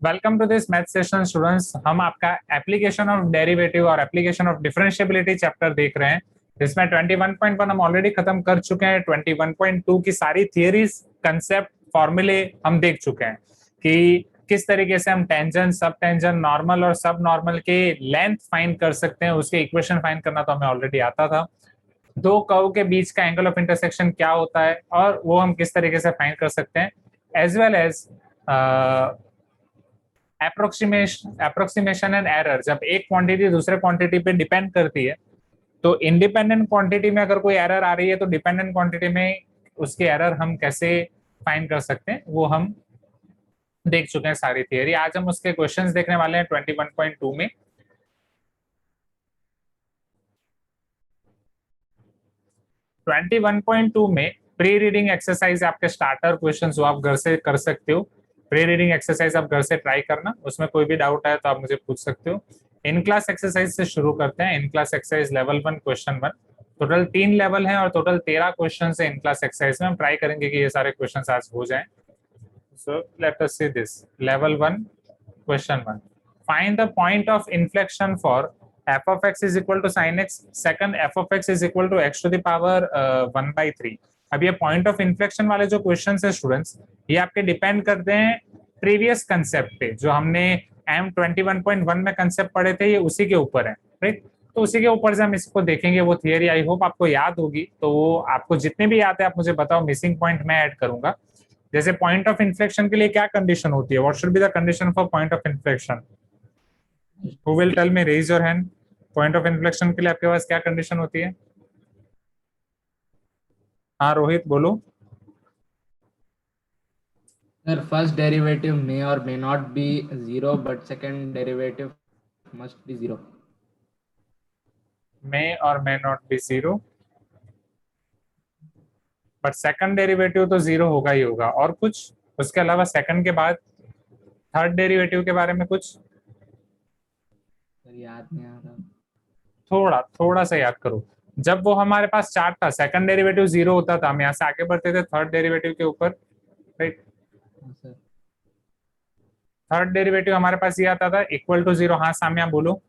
Welcome to this math session students. हम आपका application of derivative और एप्लीकेशन ऑफ डिफरेंशिएबिलिटी चैप्टर देख रहे हैं, जिसमें 21.1 हम ऑलरेडी खत्म कर चुके हैं। 21.2 की सारी थियरीज, कंसेप्ट, फॉर्मूले हम देख चुके हैं कि किस तरीके से हम टेंजेंट, सब टेंजेंट, नॉर्मल और सब नॉर्मल के लेंथ फाइंड कर सकते हैं। उसके इक्वेशन फाइंड करना तो हमें ऑलरेडी आता था। दो कर्व के बीच का एंगल ऑफ इंटरसेक्शन क्या होता है और वो हम किस तरीके से फाइंड कर सकते हैं, as well as approximation and error. जब एक क्वांटिटी दूसरे क्वांटिटी पे डिपेंड करती है, तो इंडिपेंडेंट क्वांटिटी में अगर कोई एरर आ रही है तो डिपेंडेंट क्वांटिटी में उसकी एरर हम कैसे फाइंड कर सकते हैं, वो हम देख चुके हैं सारी थियरी। आज हम उसके क्वेश्चंस देखने वाले हैं 21.2 में। 21.2 में प्री रीडिंग एक्सरसाइज आपके स्टार्टर क्वेश्चंस जो आप घर से कर सकते हो। प्री रीडिंग एक्सरसाइज आप घर से ट्राई करना, उसमें कोई भी डाउट है तो आप मुझे पूछ सकते हो। इन क्लास एक्सरसाइज से शुरू करते हैं। In class exercise level 1 question 1। Total 3 level हैं और टोटल 13 क्वेश्चन है इन क्लास एक्सरसाइज में। हम ट्राई करेंगे कि ये सारे क्वेश्चन आज हो जाएं। सो let us see this level 1 question 1। Find the point of inflection for f of x is equal to sin x, second f of x is equal to x to the power 1/3। अब ये point of inflection वाले जो question है students, ये आपके depend करते हैं previous concept पे। जो हमने M21.1 में कंसेप्ट पढ़े थे, ये उसी के ऊपर है, राइट। तो उसी के ऊपर से हम इसको देखेंगे। वो थियरी आई होप आपको याद होगी। तो वो आपको जितने भी याद है आप मुझे बताओ, मिसिंग पॉइंट मैं ऐड करूंगा। जैसे पॉइंट ऑफ इन्फ्लेक्शन के लिए क्या कंडीशन होती है, what should be the condition for point of inflection? Who will tell me, raise your hand. Point of inflection के लिए आपके पास क्या कंडीशन होती है? हाँ रोहित बोलो। Sir first derivative may or may not be zero, but second derivative must be zero. मे और may not be zero, but second derivative तो जीरो होगा ही होगा। और कुछ उसके अलावा सेकंड के बाद थर्ड डेरिवेटिव के बारे में कुछ सर याद नहीं आ रहा। थोड़ा थोड़ा सा याद करो। जब वो हमारे पास चार्ट था, सेकंड डेरिवेटिव जीरो होता था, हम यहाँ से आगे बढ़ते थे थर्ड डेरिवेटिव के ऊपर, राइट। हाँ सर। थर्ड डेरिवेटिव हमारे पास ये आता था इक्वल टू जीरो। हाँ साम्या बोलो।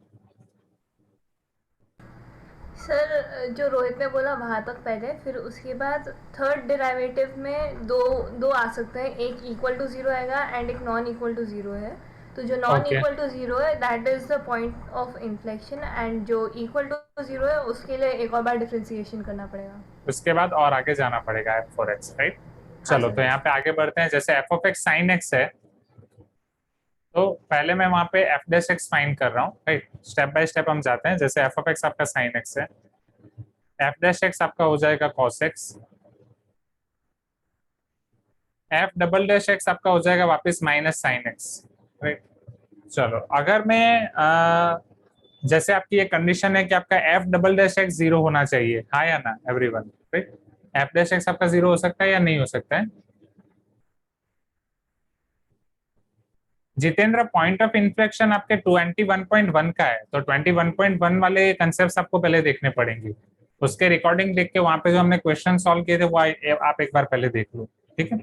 सर जो रोहित ने बोला वहाँ तक पहले, फिर उसके बाद थर्ड डेरिवेटिव में दो दो आ सकते हैं। एक इक्वल टू ज़ीरो आएगा एंड एक नॉन इक्वल टू ज़ीरो है। तो जो non okay, equal to zero है that is the point of inflection, and जो इक्वल टू ज़ीरो है उसके लिए एक और बार डिफ्रेंसिएशन करना पड़ेगा। उसके बाद और आगे जाना पड़ेगा एफ फॉर एक्स, राइट। हाँ चलो सर। तो यहाँ पे आगे बढ़ते हैं। जैसे F of x sine x है, तो पहले मैं वहां पे एफ डैश एक्स फाइंड कर रहा हूँ, राइट। स्टेप बाय स्टेप हम जाते हैं। जैसे एफ ऑफ एक्स आपका साइन एक्स है, एफ डैश एक्स आपका हो जाएगा cos x, F double dash x आपका हो जाएगा वापस माइनस साइन एक्स, राइट। चलो अगर मैं जैसे आपकी ये कंडीशन है कि आपका F double dash X zero होना चाहिए, हाँ या ना everyone, right. F dash x आपका जीरो हो सकता है या नहीं हो सकता है? जितेंद्र, पॉइंट ऑफ इन्फ्लेक्शन आपके 21.1 का है, तो 21.1 वाले कंसेप्ट आपको पहले देखने पड़ेंगे। उसके रिकॉर्डिंग देख के वहां पे जो हमने क्वेश्चन सॉल्व किए थे वो आप एक बार पहले देख लो, ठीक है।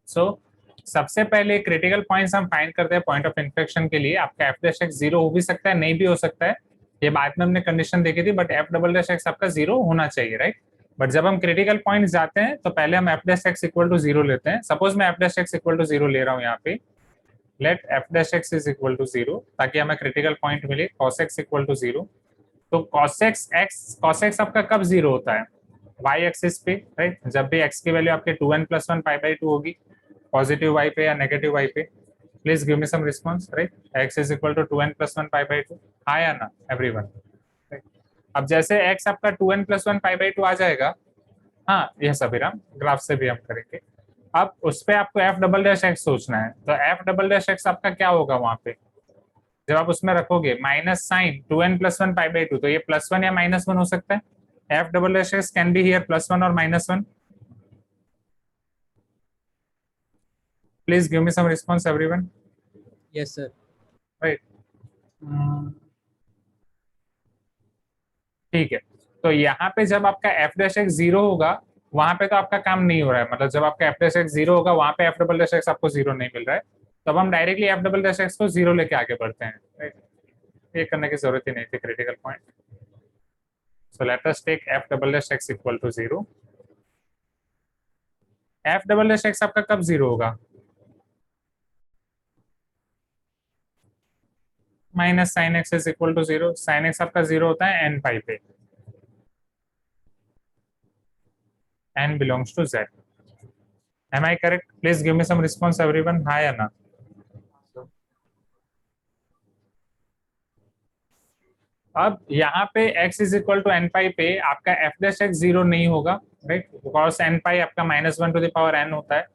सो सबसे पहले क्रिटिकल पॉइंट्स हम फाइंड करते हैं पॉइंट ऑफ इन्फ्लेक्शन के लिए। आपका एफ डैश एक्स जीरो हो भी सकता है, नहीं भी हो सकता है, ये बाद में हमने कंडीशन देखी थी, but F double dash x आपका जीरो होना चाहिए, राइट। बट जब हम क्रिटिकल पॉइंट जाते हैं तो पहले हम f dash x equal to zero लेते हैं। सपोज मैं f dash x equal to zero ले रहा हूँ यहाँ पे, let f dash x is equal to zero, ताकि हमें क्रिटिकल पॉइंट मिले cos x equal to zero. तो कॉस एक्स आपका कब जीरो होता है? वाई एक्सिस पे, राइट। जब भी एक्स की वैल्यू आपके 2n+1 π/2 होगी, पॉजिटिव वाई पे या नेगेटिव वाई पे। Please give me some response, right. X is equal to 2n+1 π/2, हाँ या ना एवरीवन? अब जैसे एक्स आपका 2n+1 π/2 आ जाएगा, हाँ यस अभिराम, ग्राफ से भी हम करेंगे। अब उस पे आपको एफ डबल डैश एक्स सोचना है, तो एफ डबल डैश एक्स आपका क्या होगा वहां पे? जब आप उसमें रखोगे माइनस साइन 2n+1 π/2, तो ये +1 या -1 हो सकता है। F double dash x can be here +1 और -1। Please give me some response everyone. Yes sir. Right, ठीक है। तो यहाँ पे जब आपका एफ डैश एक्स जीरो होगा, वहां पे तो आपका काम नहीं हो रहा है। मतलब जब आपका एफ डैश एक्स जीरो होगा, वहां पे एफ डबल डैश एक्स आपको जीरो नहीं मिल रहा है। तो अब हम directly F double dash x को जीरो लेके आगे बढ़ते हैं, right? ये करने की जरूरत ही नहीं थी, critical point. So let us take F double dash x equal to zero. F double dash x आपका कब जीरो होगा? Minus sine X is equal to zero. Sine X आपका जीरो होता है एन पाई पे, N belongs to Z. Am I correct? Please give me some response everyone, हाँ या ना? अब यहाँ पे x is equal to N pi पे आपका एफ डैश एक्स जीरो नहीं होगा, राइट? बिकॉज एन पाई आपका minus one to the power N होता है,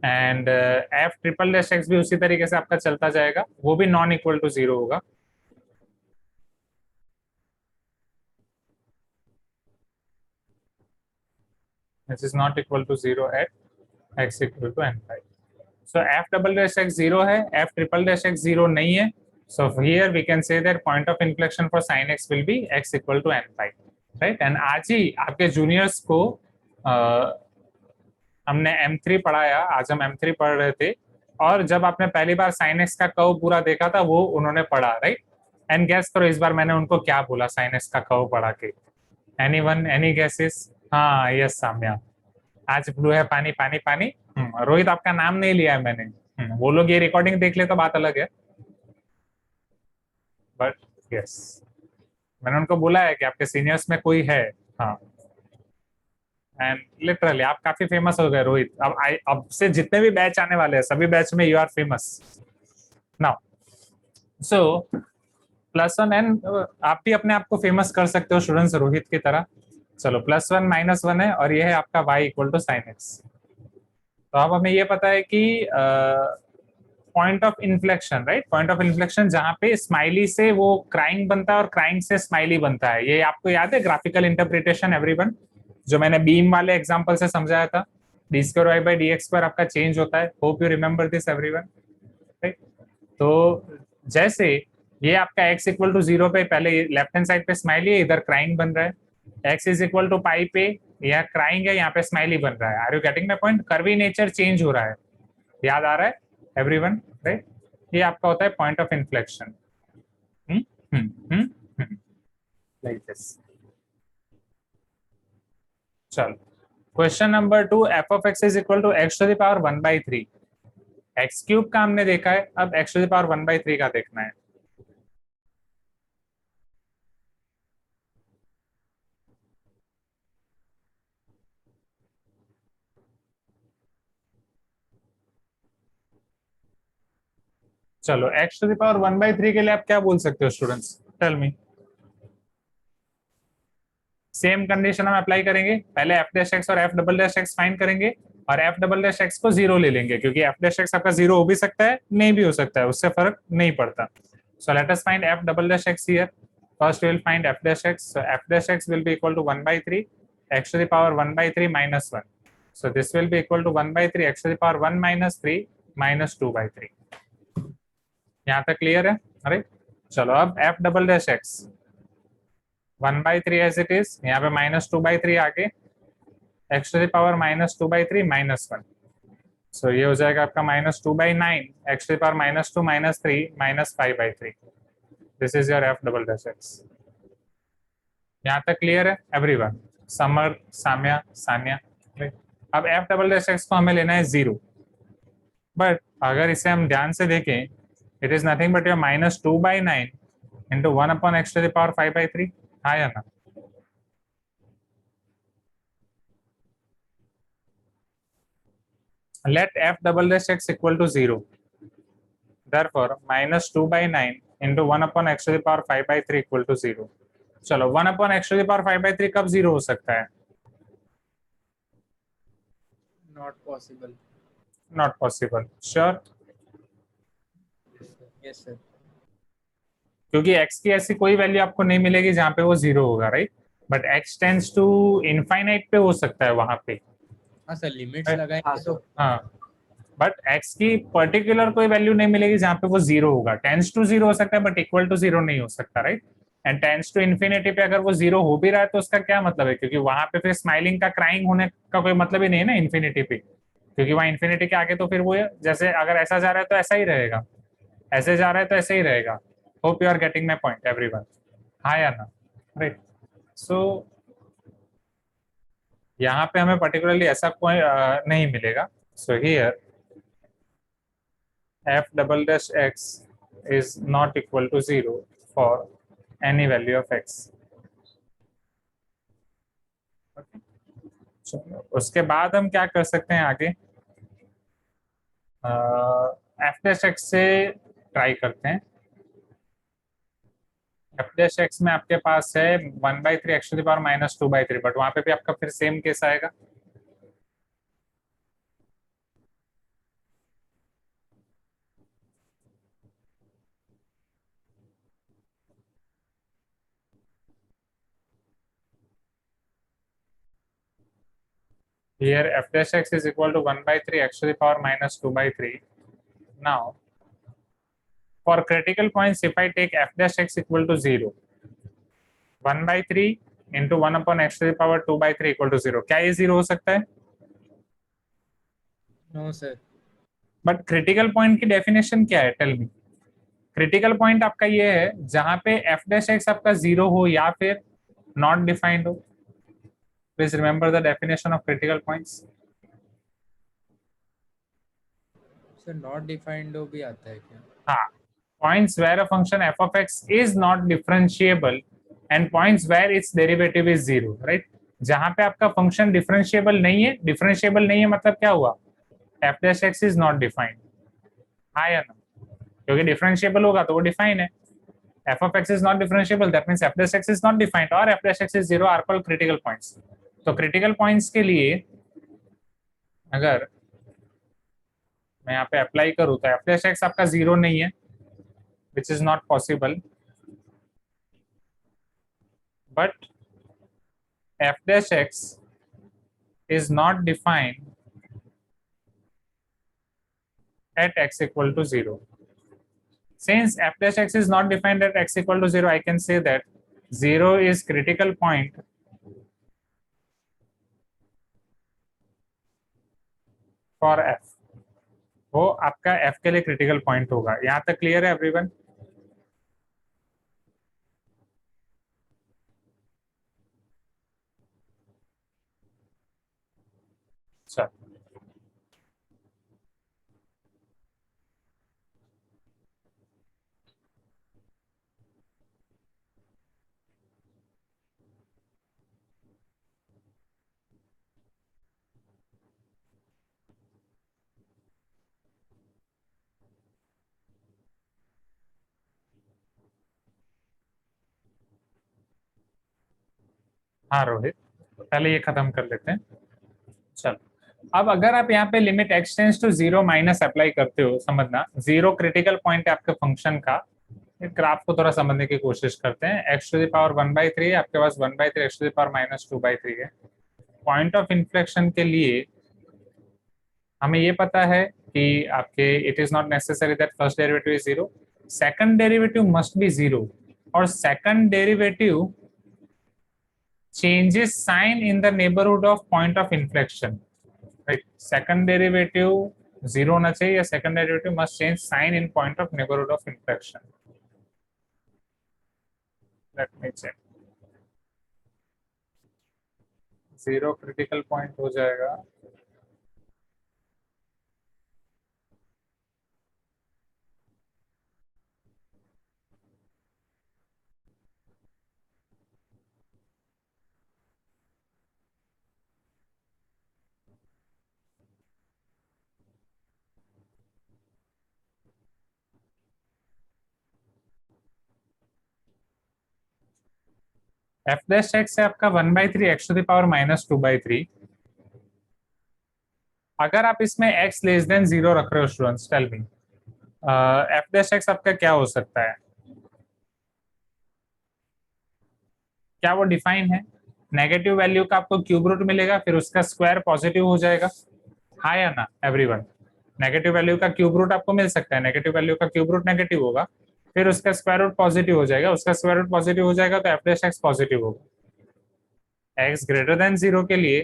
and F triple dash X भी उसी तरीके से आपका चलता जाएगा, वो भी नॉन इक्वल टू जीरो होगा। This is not equal to zero at x equal to N pi. So F double dash X zero है, F triple dash X zero नहीं है। So here we can say that point of inflection for sin x will be x equal to n pi, right? And आज ही आपके juniors को हमने M3 पढ़ाया, आज हम M3 पढ़ रहे थे, और जब आपने पहली बार sin x का कर्व पूरा देखा था वो उन्होंने पढ़ा, राइट? एंड गैस करो इस बार मैंने उनको क्या बोला sin x का कर्व पढ़ा के? Anyone, any guesses? हाँ यस साम्या, आज ब्लू है पानी पानी पानी। रोहित आपका नाम नहीं लिया है मैंने, वो लोग ये रिकॉर्डिंग देख ले तो बात अलग है, बट यस मैंने उनको बोला है कि आपके सीनियर्स में कोई है। हाँ, एंड लिटरली आप काफी फेमस हो गए रोहित। अब से जितने भी बैच आने वाले हैं सभी बैच में you are famous now. So plus one n, आप भी अपने आप को फेमस कर सकते हो स्टूडेंट्स रोहित की तरह। चलो प्लस वन माइनस वन है और ये है आपका y equal to sine x. तो अब हमें ये पता है कि point of inflection, right? Point of inflection जहां पे स्माइली से वो क्राइंग बनता है और क्राइंग से स्माइली बनता है, ये आपको याद है ग्राफिकल इंटरप्रिटेशन एवरीवन, जो मैंने बीम वाले एग्जांपल से समझाया था? D square y by d x square आपका चेंज होता है। Hope you remember this everyone, right? तो जैसे ये आपका x इक्वल टू जीरो पे पहले लेफ्ट हैंड साइड पे स्माइली है, इधर क्राइंग बन रहा है। x इज इक्वल टू पाई पे यहाँ क्राइंग है, यहाँ पे स्माइली बन रहा है। Are you getting my point? Curvy nature change हो रहा है, याद आ रहा है एवरीवन, राइट? ये आपका होता है point of inflection, like this. चलो question number 2, F of x is equal to x to the power 1/3। X cube का हमने देखा है, अब एक्स टू द पावर 1/3 का देखना है। चलो x टू द पावर 1/3 के लिए आप क्या बोल सकते हो students? Tell me. Same condition हम अप्लाई करेंगे, पहले एफ डैश एक्स और f double dash x find करेंगे और एफ डबल डैश एक्स को जीरो ले लेंगे, क्योंकि एफ डैश एक्स आपका जीरो हो भी सकता है नहीं भी हो सकता है, उससे फर्क नहीं पड़ता। So let us find f double dash x here. First we will find f dash x. So f dash x will be equal to 1/3 x to the power 1/3 minus 1. So this will be equal to 1/3 x to the power 1 minus 3 minus 2/3. यहाँ तक clear है? अरे चलो अब f double dash x 1/3 as it is, यहाँ पे -2/3 आके x to the power -2/3 -1, so ये हो जाएगा आपका -2/9 x to the power -2 -3 -5/3। This is your f double dash x. यहाँ तक क्लियर है एवरीवन? समर, साम्या, सान्या। अब एफ डबल डैश एक्स को हमें लेना है जीरो, बट अगर इसे हम ध्यान से देखें, it is nothing but your -2/9 into 1/x to the power 5/3। हाँ या ना? Let f double dash x equal to 0. Therefore, -2/9 into 1/x to the power 5/3 equal to 0. चलो 1/x to the power 5/3 कब 0 हो सकता है? Not possible. Not possible. Sure? Yes sir. क्योंकि x की ऐसी कोई वैल्यू आपको नहीं मिलेगी जहां पे वो 0 होगा, right? But x tends to infinite पे हो सकता है वहां पे। हाँ सर, लिमिट्स लगाएंगे तो हाँ, बट x की पर्टिकुलर कोई वैल्यू नहीं मिलेगी जहां पे वो 0 होगा। टेंड्स टू 0 हो सकता है बट इक्वल टू 0 नहीं हो सकता, right? And tends to infinity पे अगर वो 0 हो भी रहा है तो उसका क्या मतलब है? क्योंकि वहां पे फिर स्माइलिंग का क्राइंग होने का कोई मतलब ही नहीं है ना इन्फिनिटी पे। क्योंकि वहाँ इन्फिनिटी के आगे तो फिर वो जैसे अगर ऐसा जा रहा है तो ऐसा ही रहेगा, ऐसे जा रहा है तो ऐसे ही रहेगा। Hope you are getting my point everyone, हाँ या ना? राइट। सो यहाँ पे हमें पर्टिकुलरली ऐसा कोई नहीं मिलेगा। So here f double dash x is not equal to 0 for any value of x। okay? उसके बाद हम क्या कर सकते हैं आगे, एफ डैश एक्स से ट्राई करते हैं। एफ डैश एक्स में आपके पास है 1/3 x to the power -2/3, but वहां पे भी आपका फिर सेम केस आएगा। Here f dash x is equal to 1/3 x to the power -2/3. Now, for critical points, if I take f dash x equal to 0, 1/3 into 1 upon x to the power 2/3 equal to 0, क्या ये 0 हो सकता है? No sir. But critical point की definition क्या है, tell me. Critical point आपका ये है जहां पे f dash x आपका 0 हो या फिर नॉट डिफाइंड हो। Please remember the definition of critical points. Sir not defined भी आता है क्या? हाँ, points where a function f of x is not differentiable and points where its derivative is 0, right? जहां पे आपका फंक्शन डिफरेंशिएबल नहीं है, डिफरेंशिएबल नहीं है मतलब क्या हुआ, f dash x is not defined, हाँ या ना? क्योंकि डिफरेंशिएबल होगा तो वो डिफाइन है। f of x is not differentiable, that means f dash x is not defined और f dash x is 0 are called critical points। तो क्रिटिकल पॉइंट्स के लिए अगर मैं यहाँ पे अप्लाई करूँ तो f dash x आपका 0 नहीं है, which is not possible, but f dash x is not defined at x equal to 0. Since f dash x is not defined at x equal to 0, I can say that 0 is critical point for f। वो आपका f के लिए critical point होगा। यहाँ तक clear है everyone? चल, हाँ रोहित, पहले ये खत्म कर लेते हैं। चल, अब अगर आप यहाँ पे limit x tends to 0 minus apply करते हो, समझना 0 क्रिटिकल पॉइंट है आपके फंक्शन का। ग्राफ को थोड़ा समझने की कोशिश करते हैं। x टू द पावर 1/3 है आपके पास, 1/3 x टू द पावर -2/3 है। पॉइंट ऑफ इन्फ्लेक्शन के लिए हमें ये पता है कि आपके it is not necessary that first derivative is 0, second derivative must be 0 और second derivative changes sign in the neighborhood of point of inflection, right? Second derivative 0 होना चाहिए या second derivative must change sign in point of neighborhood of inflection। Let me check। 0 critical point हो जाएगा f dash x है आपका 1/3 x to the power -2/3। अगर आप इसमें x लेस देन 0 रख रहे हो students, tell me f dash x आपका क्या हो सकता है? क्या वो डिफाइन है? नेगेटिव वैल्यू का आपको क्यूब रूट मिलेगा, फिर उसका स्क्वायर पॉजिटिव हो जाएगा, हाँ या ना एवरीवन? नेगेटिव वैल्यू का क्यूब रूट आपको मिल सकता है, नेगेटिव वैल्यू का क्यूब रूट नेगेटिव होगा, फिर उसका स्क्वायर रूट पॉजिटिव हो जाएगा, उसका स्क्वायर रूट पॉजिटिव हो जाएगा तो f dash x पॉजिटिव होगा। x ग्रेटर देन 0 के लिए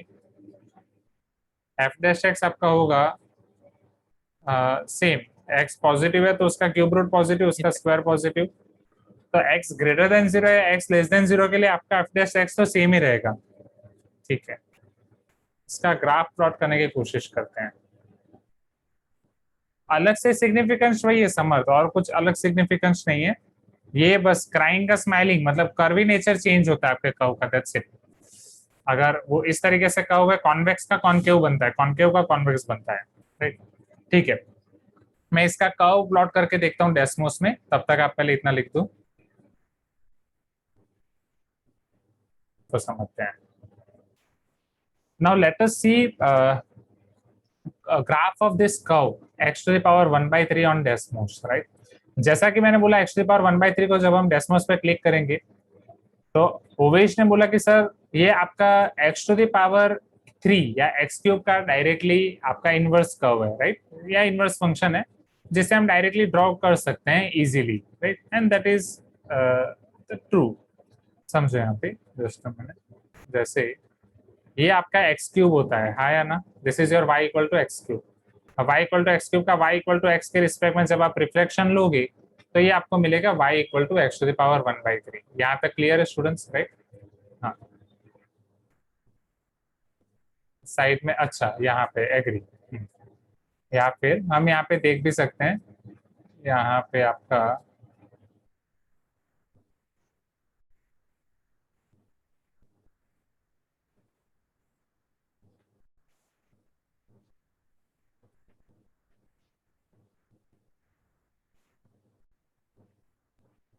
एफ डैश एक्स आपका होगा सेम, एक्स पॉजिटिव है तो उसका क्यूब रूट पॉजिटिव, उसका स्क्वायर पॉजिटिव। तो एक्स ग्रेटर देन जीरो या एक्स लेस देन जीरो के लिए आपका एफ डैश एक्स तो सेम ही रहेगा। ठीक है, इसका ग्राफ प्लॉट करने की कोशिश करते हैं। अलग से सिग्निफिकेंस वही है समर्थ, और कुछ अलग सिग्निफिकेंस नहीं है। ये बस क्राइंग का स्माइलिंग मतलब कर्वी नेचर चेंज होता है आपके कर्व का, दैट्स इट। अगर वो इस तरीके से कर्व है, कॉन्वेक्स का कॉन्केव बनता है, कॉन्केव का कॉन्वेक्स बनता है, राइट। ठीक है, मैं इसका कर्व प्लॉट करके देखता हूँ डेस्मोस में, तब तक आप पहले इतना लिख दो तो समझते हैं। Now let us see graph of this curve x to the power 1/3 on Desmos, right. जैसा कि मैंने बोला x to the power 1/3 को जब हम डेस्मोस पे क्लिक करेंगे तो ओवेश ने बोला कि सर ये आपका x to the power 3 या x क्यूब का डायरेक्टली आपका इनवर्स कर्व है, राइट, या इनवर्स फंक्शन है जिसे हम डायरेक्टली ड्रॉ कर सकते हैं easily, right, and that is true. समझो यहाँ पे जस्ट अ मिनट, जैसे ये आपका एक्स क्यूब होता है, हाँ या ना, this is your y equal to x cube. Y equal to x cube का वाई इक्वल टू एक्स के रिस्पेक्ट में जब आप रिफ्लेक्शन लोगे तो ये आपको मिलेगा y equal to x to the power 1/3। यहाँ तक क्लियर है स्टूडेंट्स, राइट। हाँ, साइड में, अच्छा यहाँ पे एग्री। या फिर हम यहाँ पे देख भी सकते हैं, यहाँ पे आपका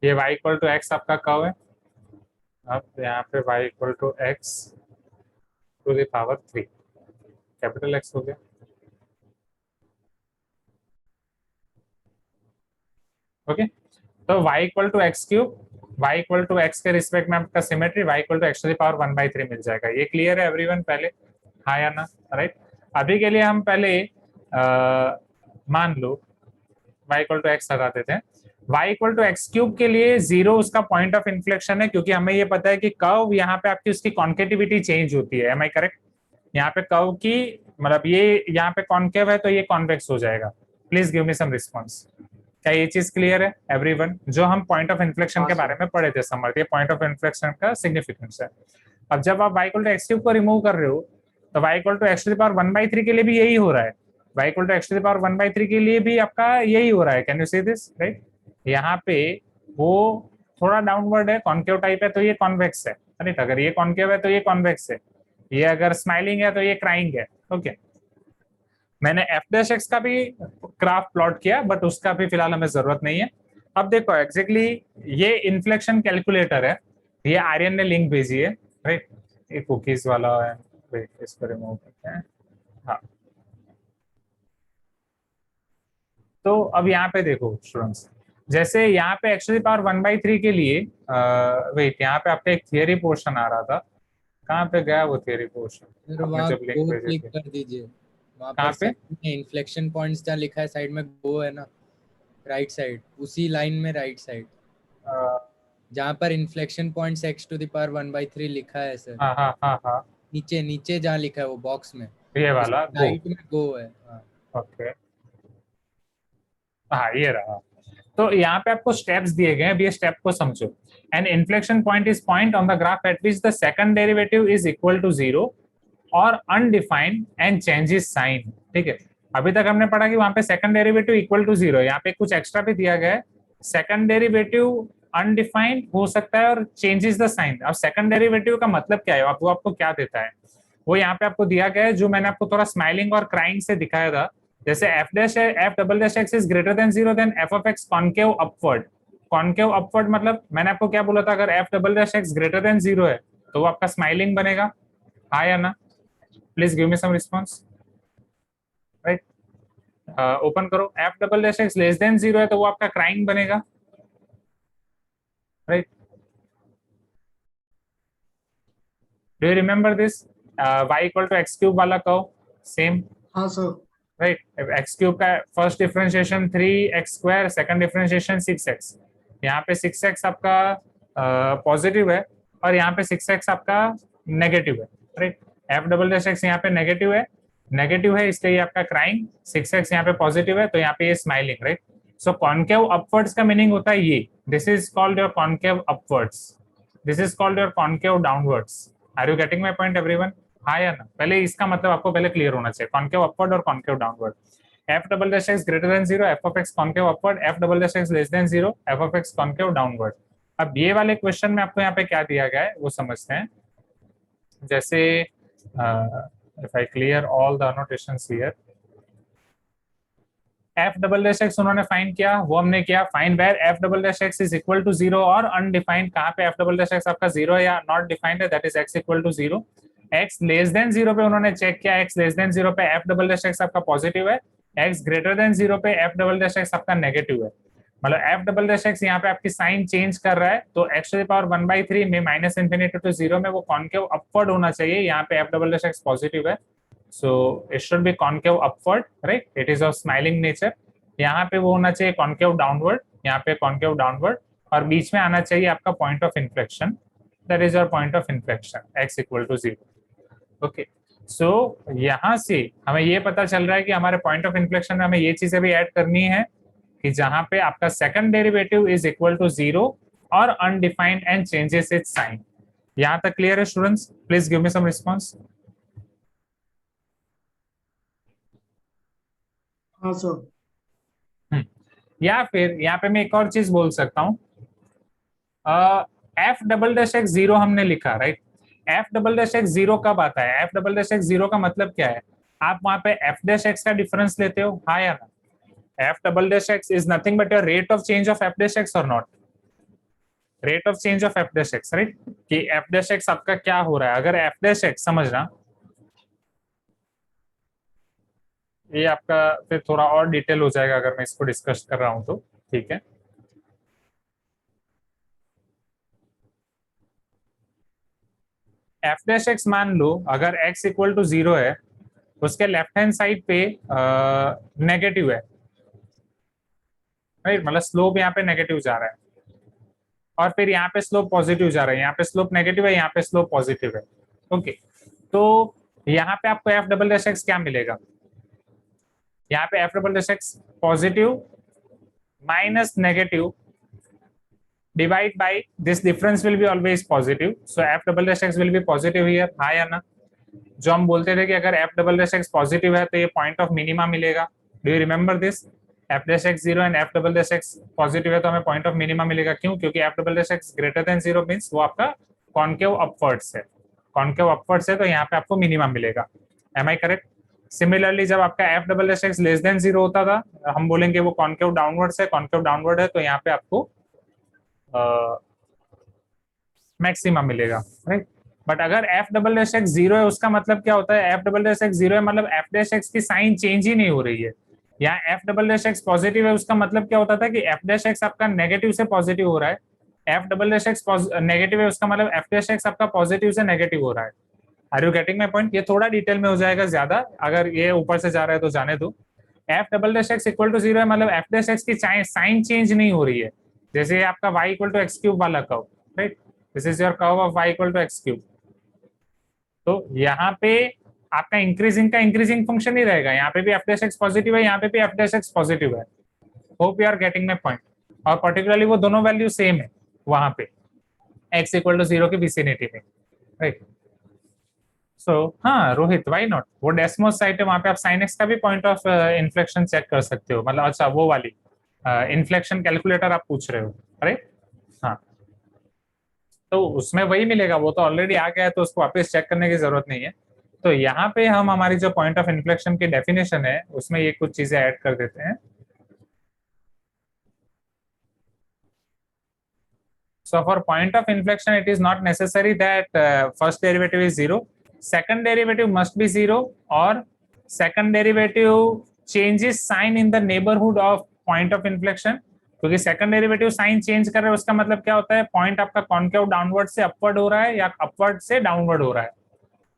ये y इक्वल टू एक्स आपका कर्व है। अब यहाँ पे y equal to x to the power 3, capital x हो गया। ओके, तो y equal to x cube, y equal to x के रिस्पेक्ट में आपका symmetry y equal to x to the power 1/3 मिल जाएगा। ये क्लियर है एवरीवन पहले, हाँ या ना, राइट। अभी के लिए हम पहले मान लो y इक्वल टू एक्स हटा देते हैं। y equal to x cube के लिए 0 उसका पॉइंट ऑफ इन्फ्लेक्शन है, क्योंकि हमें ये पता है कि कर्व यहाँ पे आपकी उसकी कॉन्केटिविटी चेंज होती है, एम आई करेक्ट। यहाँ पे कर्व की मतलब ये यहाँ पे कॉन्केव है तो ये कॉन्वेक्स हो जाएगा। Please give me some response. क्या ये चीज क्लियर है एवरीवन? जो हम पॉइंट ऑफ इन्फ्लेक्शन के बारे में पढ़े थे समर्थ, ये पॉइंट ऑफ इन्फ्लेक्शन का सिग्निफिकेंस है। अब जब आप y equal to x cube को रिमूव कर रहे हो तो y equal to x to the power 1/3 के लिए भी यही हो रहा है। y equal to x to the power 1/3 के लिए भी आपका यही हो रहा है। Can you see this, right. यहाँ पे वो थोड़ा डाउनवर्ड है, कॉन्केव टाइप है तो ये कॉन्वेक्स है, राइट। अगर ये कॉन्केव है तो ये कॉन्वेक्स है, ये अगर स्माइलिंग है तो ये क्राइंग है। ओके, मैंने एफ डैश एक्स का भी ग्राफ प्लॉट किया बट उसका भी फिलहाल हमें जरूरत नहीं है। अब देखो एग्जैक्टली ये इन्फ्लेक्शन कैलकुलेटर है, ये आर्यन ने लिंक भेजी है, राइट। ये कुकीज वाला है, इसको रिमूव करते हैं। हाँ, तो अब यहाँ पे देखो स्टूडेंट्स, जैसे यहाँ पे एक्स टू द पावर 1/3 के लिए वेट, यहाँ पे आपका एक थियरी पोर्शन आ रहा था, कहाँ पे गया वो थियरी पोर्शन? आपने जब लिंक भेजे क्लिक थे कर दीजिए, वहाँ कहाँ पर पे? इन्फ्लेक्शन पॉइंट्स जहाँ लिखा है साइड में गो है ना, राइट साइड, उसी लाइन में राइट साइड जहाँ पर inflection points x to the power 1/3 लिखा है सर। हाँ हाँ हाँ हाँ, नीचे नीचे जहाँ लिखा है वो बॉक्स में, ये वाला गो, राइट में गो है। हाँ, ओके, हाँ ये रहा। तो यहाँ पे आपको स्टेप्स दिए गए हैं, अभी ये स्टेप को समझो। An inflection point is point on the graph at which the second derivative is equal to 0 और अनडिफाइंड एंड चेंजेस साइन। ठीक है, अभी तक हमने पढ़ा कि वहां पे सेकंड डेरिवेटिव इक्वल टू 0, यहाँ पे कुछ एक्स्ट्रा भी दिया गया है। सेकंड डेरिवेटिव अनडिफाइंड हो सकता है और चेंजेस द साइन। अब सेकंड डेरिवेटिव का मतलब क्या है, वो आपको क्या देता है, वो यहाँ पे आपको दिया गया है, जो मैंने आपको थोड़ा स्माइलिंग और क्राइंग से दिखाया था। जैसे f dash f double dash x is greater than 0 then f of x concave upward. Concave upward मतलब मैंने आपको क्या बोला था, अगर f double dash x greater than 0 है तो वो आपका स्माइलिंग बनेगा, हाँ या ना? Please give me some response, right. Open करो, F double dash X less than 0 है तो वो आपका क्राइंग बनेगा, right. Do you remember this y equal to x cube वाला कर्व? सेम, हाँ सर। राइट। एक्स क्यूब का first differentiation 3x², second differentiation 6x। यहाँ पे 6x आपका पॉजिटिव है और यहाँ पे 6x आपका नेगेटिव है, right. F double dash x यहाँ पे नेगेटिव है, नेगेटिव है इसलिए ये आपका क्राइंग, 6x यहाँ पे पॉजिटिव है तो यहाँ पे ये smiling, right. So concave upwards का मीनिंग होता है ये, this is called your concave upwards, this is called your concave downwards. Are you getting my point everyone? हाँ या ना? पहले इसका मतलब आपको पहले क्लियर होना चाहिए, कॉन्केव अपवर्ड और concave downward. f double dash x greater than 0, f of x concave upward, f double dash x less than 0, f of x concave downward. अब ये वाले क्वेश्चन में आपको यहाँ पे क्या दिया गया है वो समझते हैं। जैसे if I clear all the annotations here, f double dash x उन्होंने फाइंड किया, वो हमने किया find where f double dash x is equal to 0 और अनडिफाइंड, कहाँ पे f डबल डैश x आपका 0 है या नॉट डिफाइंड है, that is x equal to 0। x less than 0 पे उन्होंने चेक किया, x लेस देन 0 पे f डबल डैश x आपका पॉजिटिव है, x ग्रेटर देन 0 पे f डबल डैश x आपका नेगेटिव है। मतलब f डबल डैश x यहाँ पे आपकी साइन चेंज कर रहा है, तो x टू द पावर 1/3 में माइनस इन्फिनिटी टू 0 में वो कॉन्केव अपवर्ड होना चाहिए, यहाँ पे f double dash x positive है, so it should be concave upward, right, it is of smiling nature. यहाँ पे वो होना चाहिए कॉन्केव डाउनवर्ड, यहाँ पे कॉन्केव डाउनवर्ड, और बीच में आना चाहिए आपका point of inflection, that is your point of inflection x equal to 0। Okay, so यहाँ से हमें ये पता चल रहा है कि हमारे पॉइंट ऑफ इन्फ्लेक्शन में हमें ये चीजें भी ऐड करनी है कि जहां पे आपका second derivative is equal to 0 और undefined and changes its sign. यहाँ तक क्लियर है students? Please give me some response. हाँ सर। या फिर यहाँ पे मैं एक और चीज बोल सकता हूँ, f डबल डैश x 0 हमने लिखा, right. f double dash x 0 कब आता है? f डबल डैश x 0 का मतलब क्या है? आप वहां पे f डैश x का डिफरेंस लेते हो, हाँ या ना? f double dash x is nothing but your rate of change of f dash x or not? rate of change of f dash x, right? कि f dash x आपका क्या हो रहा है? अगर f dash x समझना, ये आपका फिर थोड़ा और डिटेल हो जाएगा अगर मैं इसको डिस्कस कर रहा हूं तो, ठीक है। f dash x मान लो अगर x इक्वल टू 0 है, उसके लेफ्ट हैंड साइड पे नेगेटिव है, राइट, मतलब स्लोप यहाँ पे नेगेटिव जा रहा है, और फिर यहाँ पे स्लोप पॉजिटिव जा रहा है, यहाँ पे स्लोप नेगेटिव है, यहाँ पे स्लोप पॉजिटिव है। ओके, तो यहाँ पे आपको f डबल डैश x क्या मिलेगा? यहाँ पे f double dash x positive minus negative divide by this difference will be always positive, so f double dash x will be positive here, हाँ या ना? जो हम बोलते थे कि अगर f double dash x positive है तो ये पॉइंट ऑफ मिनिमा मिलेगा, do you remember this? f dash x 0 and f double dash x positive है तो हमें पॉइंट ऑफ मिनिमा मिलेगा, क्यों? क्योंकि f double dash x greater than 0 means वो आपका कॉन्केव अपवर्ड्स है, कॉन्केव अपवर्ड्स है तो यहाँ पे आपको मिनिमा मिलेगा, एम आई करेक्ट? सिमिलरली जब आपका f double dash x less than 0 होता था, हम बोलेंगे वो कॉन्केव डाउनवर्ड्स है, कॉन्केव डाउनवर्ड है तो यहाँ पे आपको मैक्सिमम मिलेगा, राइट। बट अगर f डबल डैश x 0 है उसका मतलब क्या होता है? f डबल डैश x 0 है मतलब f डैश x की साइन चेंज ही नहीं हो रही है। यहाँ f double dash x positive है उसका मतलब क्या होता था कि f डैश x आपका नेगेटिव से पॉजिटिव हो रहा है, f double dash x negative है उसका मतलब f डैश x आपका पॉजिटिव से नेगेटिव हो रहा है। Are you getting my point? ये थोड़ा डिटेल में हो जाएगा ज्यादा, अगर ये ऊपर से जा रहा है तो जाने दो। f double dash x equal to 0 है मतलब f डैश x की साइन चेंज नहीं हो रही है, जैसे ये आपका y equal to x cube वाला curve, right, this is your curve of y equal to x cube. तो यहाँ पे आपका इंक्रीजिंग का इंक्रीजिंग फंक्शन ही रहेगा, यहाँ पे भी f डैश x पॉजिटिव है, यहाँ पे भी f डैश x पॉजिटिव है। Hope you are getting my point. और पर्टिकुलरली वो दोनों वैल्यू सेम है वहां पे x इक्वल टू 0 की विसिनिटी में, राइट। सो हाँ रोहित, व्हाई नॉट, वो डेस्मोस साइट है, वहां पे आप sin x का भी पॉइंट ऑफ इन्फ्लेक्शन चेक कर सकते हो, मतलब अच्छा वो वाली इन्फ्लेक्शन कैलकुलेटर आप पूछ रहे हो, राइट। हाँ, तो उसमें वही मिलेगा, वो तो ऑलरेडी आ गया है तो उसको वापस चेक करने की जरूरत नहीं है। तो यहाँ पे हम हमारी जो पॉइंट ऑफ इन्फ्लेक्शन की डेफिनेशन है उसमें ये कुछ चीजें ऐड कर देते हैं। So for point of inflection, it is not necessary that first derivative is 0. Second derivative must be 0 or second derivative changes sign in the neighborhood of point of inflection. क्योंकि second derivative sign change कर रहा है उसका मतलब क्या होता है? Point आपका कॉन्केव डाउनवर्ड से अपवर्ड हो रहा है या अपवर्ड से डाउनवर्ड हो रहा है।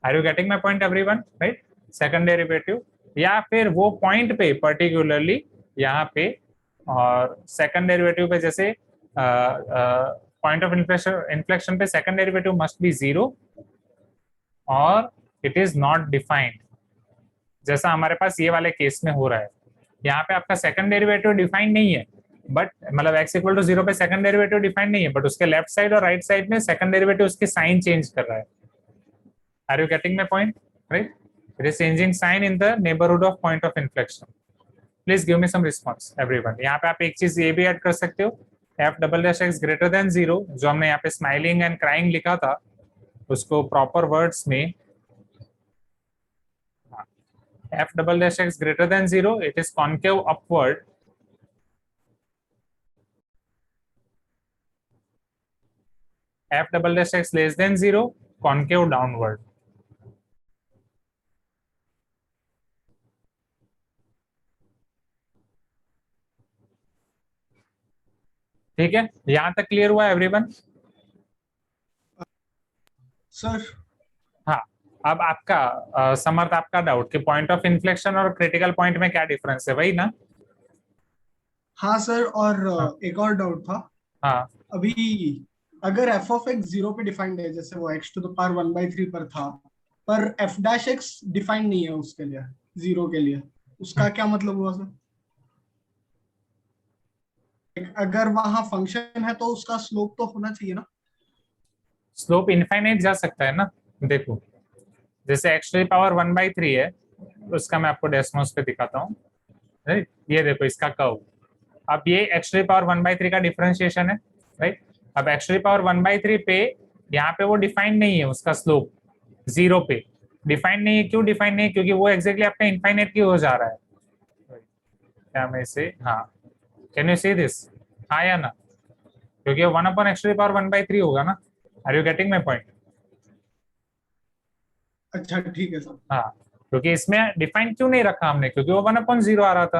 Are you getting my point everyone, right? Second derivative या फिर वो पॉइंट पे पर्टिकुलरली यहाँ पे, और सेकंड डेरिवेटिव पे जैसे पॉइंट ऑफ इन्फ्लेक्शन पे सेकंड डेरिवेटिव मस्ट बी 0 और इट इज नॉट डिफाइंड, जैसा हमारे पास ये वाले केस में हो रहा है। यहाँ पे आपका सेकंड डेरिवेटिव डिफाइन नहीं है, बट मतलब x इक्वल टू 0 पे सेकंड डेरिवेटिव डिफाइन नहीं है, बट उसके लेफ्ट साइड और राइट साइड में सेकंड डेरिवेटिव उसकी साइन चेंज कर रहा है। Are you getting my point, right? It is changing sign in the neighbourhood of point of inflection. Please give me some response everyone. यहाँ पे आप एक चीज ये भी ऐड कर सकते हो, F double dash x greater than 0, जो हमने यहाँ पे स्माइलिंग एंड क्राइंग लिखा था, उसको प्रॉपर वर्ड्स में f double dash x greater than 0, it is concave upward. F double dash x less than 0, concave downward. ठीक है, यहां तक क्लियर हुआ एवरीवन? सर हाँ, अब आपका समर्थ, आपका डाउट कि पॉइंट ऑफ इन्फ्लेक्शन और क्रिटिकल पॉइंट में क्या डिफरेंस है, वही ना? हाँ सर, और एक और डाउट था। हाँ अभी अगर एफ ऑफ एक्स 0 पे डिफाइंड है, जैसे वो एक्स टू द पावर 1/3 पर था, पर एफ डैश एक्स डिफाइंड नहीं है उसके लिए, 0 के लिए, उसका क्या मतलब हुआ सर? अगर वहां फंक्शन है तो उसका स्लोप तो होना चाहिए ना? स्लोप इनफाइनाइट जा सकता है ना। देखो, जैसे x टू द पावर 1/3 है, उसका मैं आपको डेसिमल्स पे दिखाता हूँ, राइट? ये देखो इसका कर्व। अब ये x टू द पावर 1/3 का डिफरेंशिएशन है, राइट? अब x टू द पावर 1/3 पे यहाँ पे वो डिफाइंड नहीं है, उसका स्लोप 0 पे डिफाइंड नहीं है। क्यों डिफाइंड नहीं है? क्योंकि वो एग्जैक्टली आपका इनफाइनाइट की हो जा रहा है। क्या मैं इसे, हाँ, कैन यू सी दिस? हाँ या ना? क्योंकि 1/x टू द पावर 1/3 होगा ना। Are you getting my point? अच्छा ठीक है सर। हाँ, क्योंकि इसमें डिफाइन क्यों नहीं रखा हमने? क्योंकि वो 1/0 आ रहा था,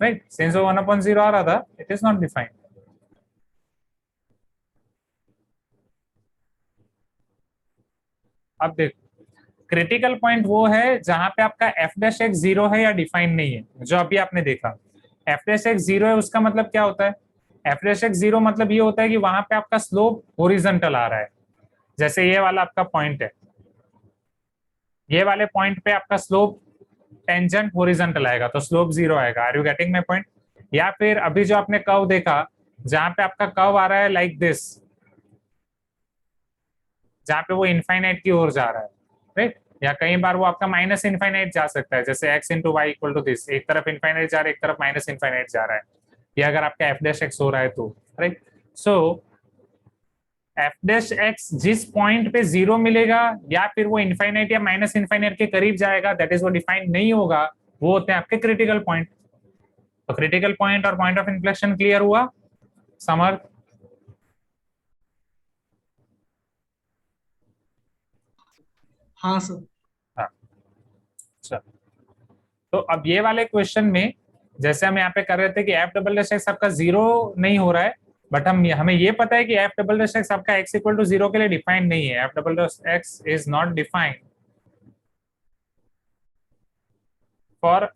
राइट? सिंस वो 1/0 आ रहा था, इट इज नॉट डिफाइंड। अब देखो, क्रिटिकल पॉइंट वो है जहां पे आपका एफ डैश एक्स 0 है या डिफाइन नहीं है, जो अभी आपने देखा। एफ डैश एक्स 0 है, उसका मतलब क्या होता है? एफ डैश एक्स 0 मतलब ये होता है कि वहां पे आपका स्लोप हॉरिजॉन्टल आ रहा है। जैसे ये वाला आपका पॉइंट है, ये वाले पॉइंट पे आपका स्लोप टेंजेंट हॉरिजॉन्टल आएगा, तो स्लोप 0 आएगा। Are you getting my point? या फिर अभी जो आपने कर्व देखा, जहां पे आपका कर्व आ रहा है लाइक दिस, जहां पे वो इनफाइनाइट की ओर जा रहा है, राइट? या कई बार वो आपका माइनस इनफाइनाइट जा सकता है, जैसे x into y equal to this, एक तरफ इनफाइनाइट जा रहा है, एक तरफ माइनस इनफाइनाइट जा रहा है। ये अगर आपका एफ डैश एक्स हो रहा है तो, राइट? सो एफ डैश एक्स जिस पॉइंट पे 0 मिलेगा, या फिर वो इनफाइनाइट या माइनस इनफाइनाइट के करीब जाएगा, दैट इज वो डिफाइंड नहीं होगा, वो होते हैं आपके क्रिटिकल पॉइंट। तो क्रिटिकल पॉइंट और पॉइंट ऑफ इन्फ्लेक्शन क्लियर हुआ समर्थ? हाँ सर। हाँ, चलो। तो अब ये वाले क्वेश्चन में जैसे हम यहाँ पे कर रहे थे कि एफ डबल डैश एक्स आपका 0 नहीं हो रहा है, बट हमें ये पता है कि एफ डबल डैश एक्स आपका x इक्वल टू 0 के लिए डिफाइंड नहीं है। F double dash x is not defined for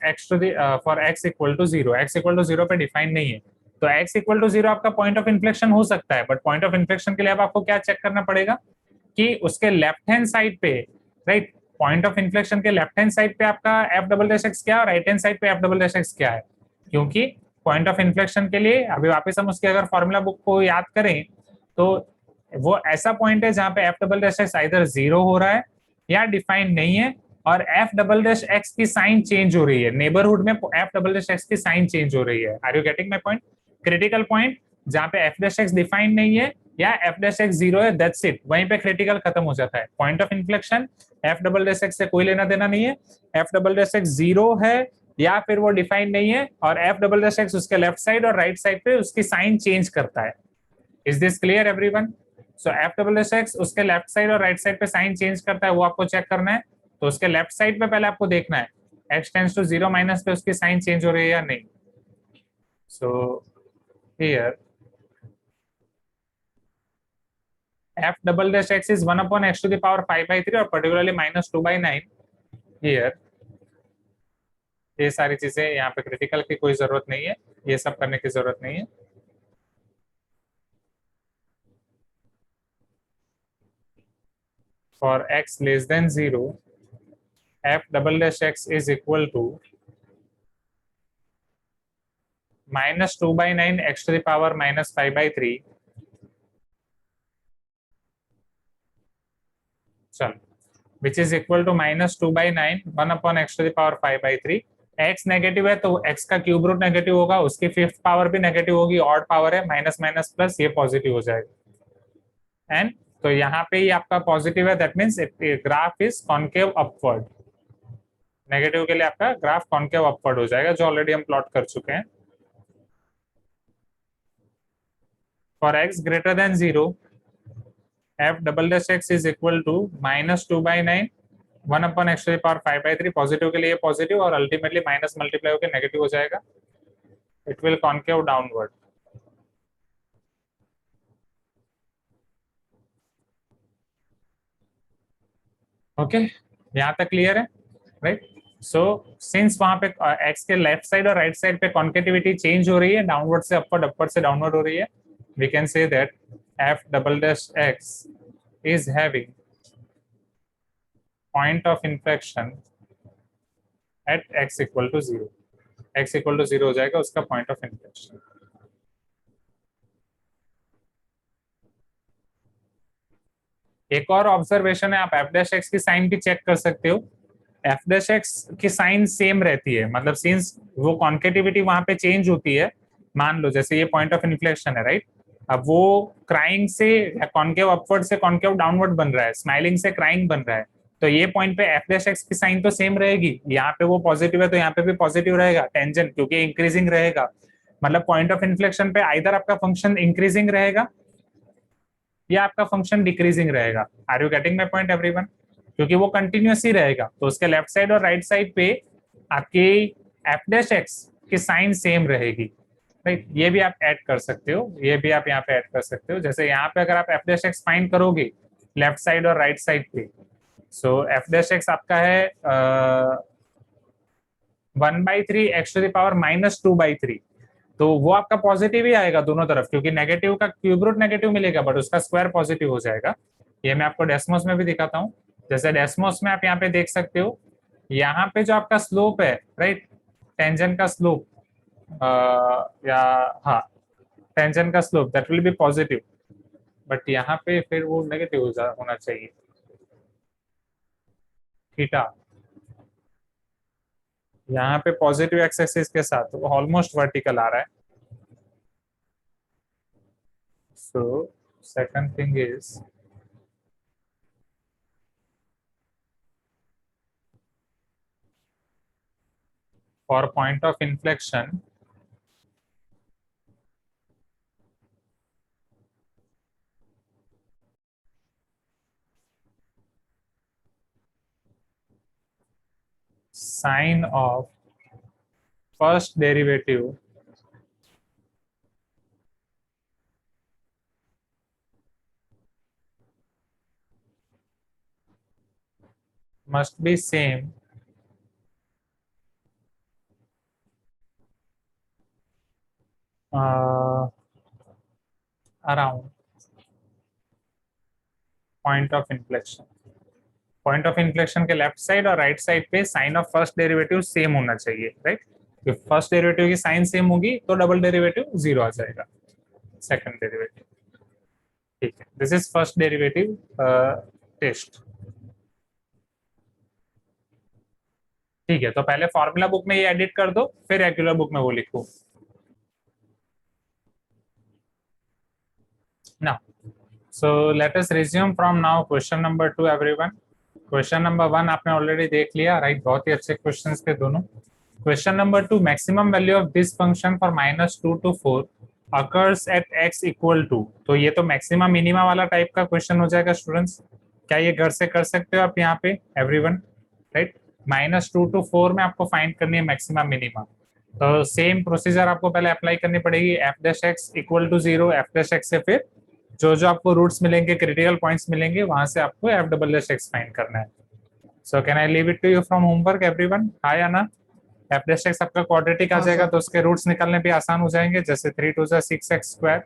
x equal to 0। x equal to 0 पे डिफाइंड नहीं है, तो x इक्वल टू 0 आपका पॉइंट ऑफ इन्फ्लेक्शन हो सकता है, बट पॉइंट ऑफ इन्फ्लेक्शन के लिए अब आपको क्या चेक करना पड़ेगा कि उसके लेफ्ट हैंड साइड पे, राइट, पॉइंट ऑफ इन्फ्लेक्शन के लेफ्ट हैंड साइड पे आपका एफ डबल डैश एक्स क्या है और राइट हैंड साइड पे एफ डबल डैश एक्स क्या है। क्योंकि पॉइंट ऑफ इन्फ्लेक्शन के लिए अभी वापस हम उसके अगर फॉर्मूला बुक को याद करें, तो वो ऐसा पॉइंट है जहां पे f double dash x either 0 हो रहा है या डिफाइंड नहीं है, और एफ डबल डैश एक्स की साइन चेंज हो रही है, नेबरहुड में एफ डबल डैश एक्स की साइन चेंज हो रही है। Are you getting my point? Critical point जहां पे एफ डैश एक्स डिफाइंड नहीं है या एफ डैश एक्स 0 है, दैट्स इट, वहीं पे क्रिटिकल खत्म हो जाता है। Point of inflection F double dash x से कोई लेना देना नहीं है। एफ डबल डैश एक्स 0 है या फिर वो डिफाइंड नहीं है, और एफ डबल डैश एक्स उसके लेफ्ट साइड और राइट साइड पे उसकी साइन चेंज करता है। Is this clear everyone? So F double dash x उसके लेफ्ट साइड और राइट साइड पे साइन चेंज करता है, वो आपको चेक करना है। तो उसके लेफ्ट साइड पे पहले आपको देखना है x टेंड्स टू 0 माइनस पे उसकी साइन चेंज हो रही है या नहीं। So here f double dash x is 1 upon x to the power 5/3 और particularly -2/9 here। ये सारी चीजें यहाँ पे क्रिटिकल की कोई जरूरत नहीं है, ये सब करने की जरूरत नहीं है। For x less than 0 f double dash x is equal to -2/9 x to the power -5/3, चल, which is equal to -2/9 1/x to the power 5/3. x negative है तो x का क्यूब रूट नेगेटिव होगा, उसकी फिफ्थ पावर भी negative होगी, odd power है, minus minus plus ये पॉजिटिव हो जाएगा। एंड तो यहाँ पे ये आपका पॉजिटिव है, that means graph is concave upward. Negative के लिए आपका ग्राफ कॉन्केव अपवर्ड हो जाएगा, जो ऑलरेडी हम प्लॉट कर चुके हैं। For x greater than 0 f double dash x is equal to -2/9 1/x to the power 5/3। Positive के लिए पॉजिटिव और अल्टीमेटली माइनस मल्टीप्लाई होकर नेगेटिव हो जाएगा। It will concave downward. Okay, यहाँ तक क्लियर है, राइट? सो सिंस वहां पे x के लेफ्ट साइड और राइट साइड पे कॉन्केटिविटी चेंज हो रही है, डाउनवर्ड से अपवर्ड, अपवर्ड से डाउनवर्ड हो रही है, we can say that f double dash x is having point of inflection at x equal to 0। x equal to 0 हो जाएगा उसका point of inflection। एक और ऑब्जर्वेशन है, आप f डैश x की साइन भी चेक कर सकते हो। f डैश x की साइन सेम रहती है, मतलब सिंस वो कॉन्केटिविटी वहां पे चेंज होती है, मान लो जैसे ये पॉइंट ऑफ इन्फ्लेक्शन है, राइट? अब वो क्राइंग से कॉन्केव अपवर्ड से कॉन्केव डाउनवर्ड बन रहा है, स्माइलिंग से क्राइंग बन रहा है, तो ये पॉइंट पे एफ डैश एक्स की साइन तो सेम रहेगी। यहाँ पे वो पॉजिटिव है तो यहाँ पे भी पॉजिटिव रहेगा, टेंजेंट क्योंकि इंक्रीजिंग रहेगा, मतलब पॉइंट ऑफ इन्फ्लेक्शन पे आइदर आपका फंक्शन इंक्रीजिंग रहेगा या आपका फंक्शन डिक्रीजिंग रहेगा। Are you getting my point everyone? क्योंकि वो कंटिन्यूस ही रहेगा, तो उसके लेफ्ट साइड और राइट साइड पे आपकी एफ डैश एक्स की साइन सेम रहेगी, राइट? ये भी आप ऐड कर सकते हो, ये भी आप यहाँ पे ऐड कर सकते हो। जैसे यहाँ पे अगर आप एफ डैश एक्स फाइंड करोगे लेफ्ट साइड और राइट साइड पे, सो एफ डैश एक्स आपका है 1/3 x to the power -2/3, तो वो आपका पॉजिटिव ही आएगा दोनों तरफ, क्योंकि नेगेटिव का क्यूब रूट नेगेटिव मिलेगा बट उसका स्क्वायर पॉजिटिव हो जाएगा। ये मैं आपको डेस्मोस में भी दिखाता हूँ। जैसे डेस्मोस में आप यहाँ पे देख सकते हो, यहाँ पे जो आपका स्लोप है, राइट, टेंजेंट का स्लोप, या हाँ टेंजेंट का slope, that will B positive, but यहाँ पे फिर वो नेगेटिव होना चाहिए, थीटा यहाँ पे पॉजिटिव एक्स एक्सिस के साथ वो ऑलमोस्ट वर्टिकल आ रहा है। So second thing is for point of inflection sign of first derivative must be same around point of inflection। Point of inflection के लेफ्ट साइड और राइट साइड पे sign of first derivative same होना चाहिए, right? if first derivative की sign same होगी तो double derivative 0 आ जाएगा, second derivative, ठीक है? This is first derivative test, ठीक है? तो पहले फॉर्मूला बुक में ये एडिट कर दो, फिर रेगुलर बुक में वो लिखो ना। सो let us resume from now question number 2 everyone. Question number 1 आपने ऑलरेडी देख लिया, राइट? बहुत ही अच्छे क्वेश्चंस थे दोनों। Question number 2, maximum value of this function for -2 to 4 occurs at x equal to, तो ये तो मैक्सिमम मिनिमा वाला टाइप का क्वेश्चन हो जाएगा स्टूडेंट्स। क्या ये घर से कर सकते हो आप यहाँ पे एवरीवन, राइट? -2 to 4 में आपको फाइंड करनी है मैक्सिमम मिनिमा, तो सेम प्रोसीजर आपको पहले अप्लाई करनी पड़ेगी। F dash x equal to 0, f dash x से फिर जो जो आपको रूट्स मिलेंगे, क्रिटिकल पॉइंट्स मिलेंगे, वहां से आपको f double dash x find करना है। So can I leave it to you from homework everyone? हाँ या ना? एफ डैश एक्स आपका क्वाड्रेटिक आ जाएगा, तो उसके रूट्स निकालने भी आसान हो जाएंगे, जैसे 3 2 6x²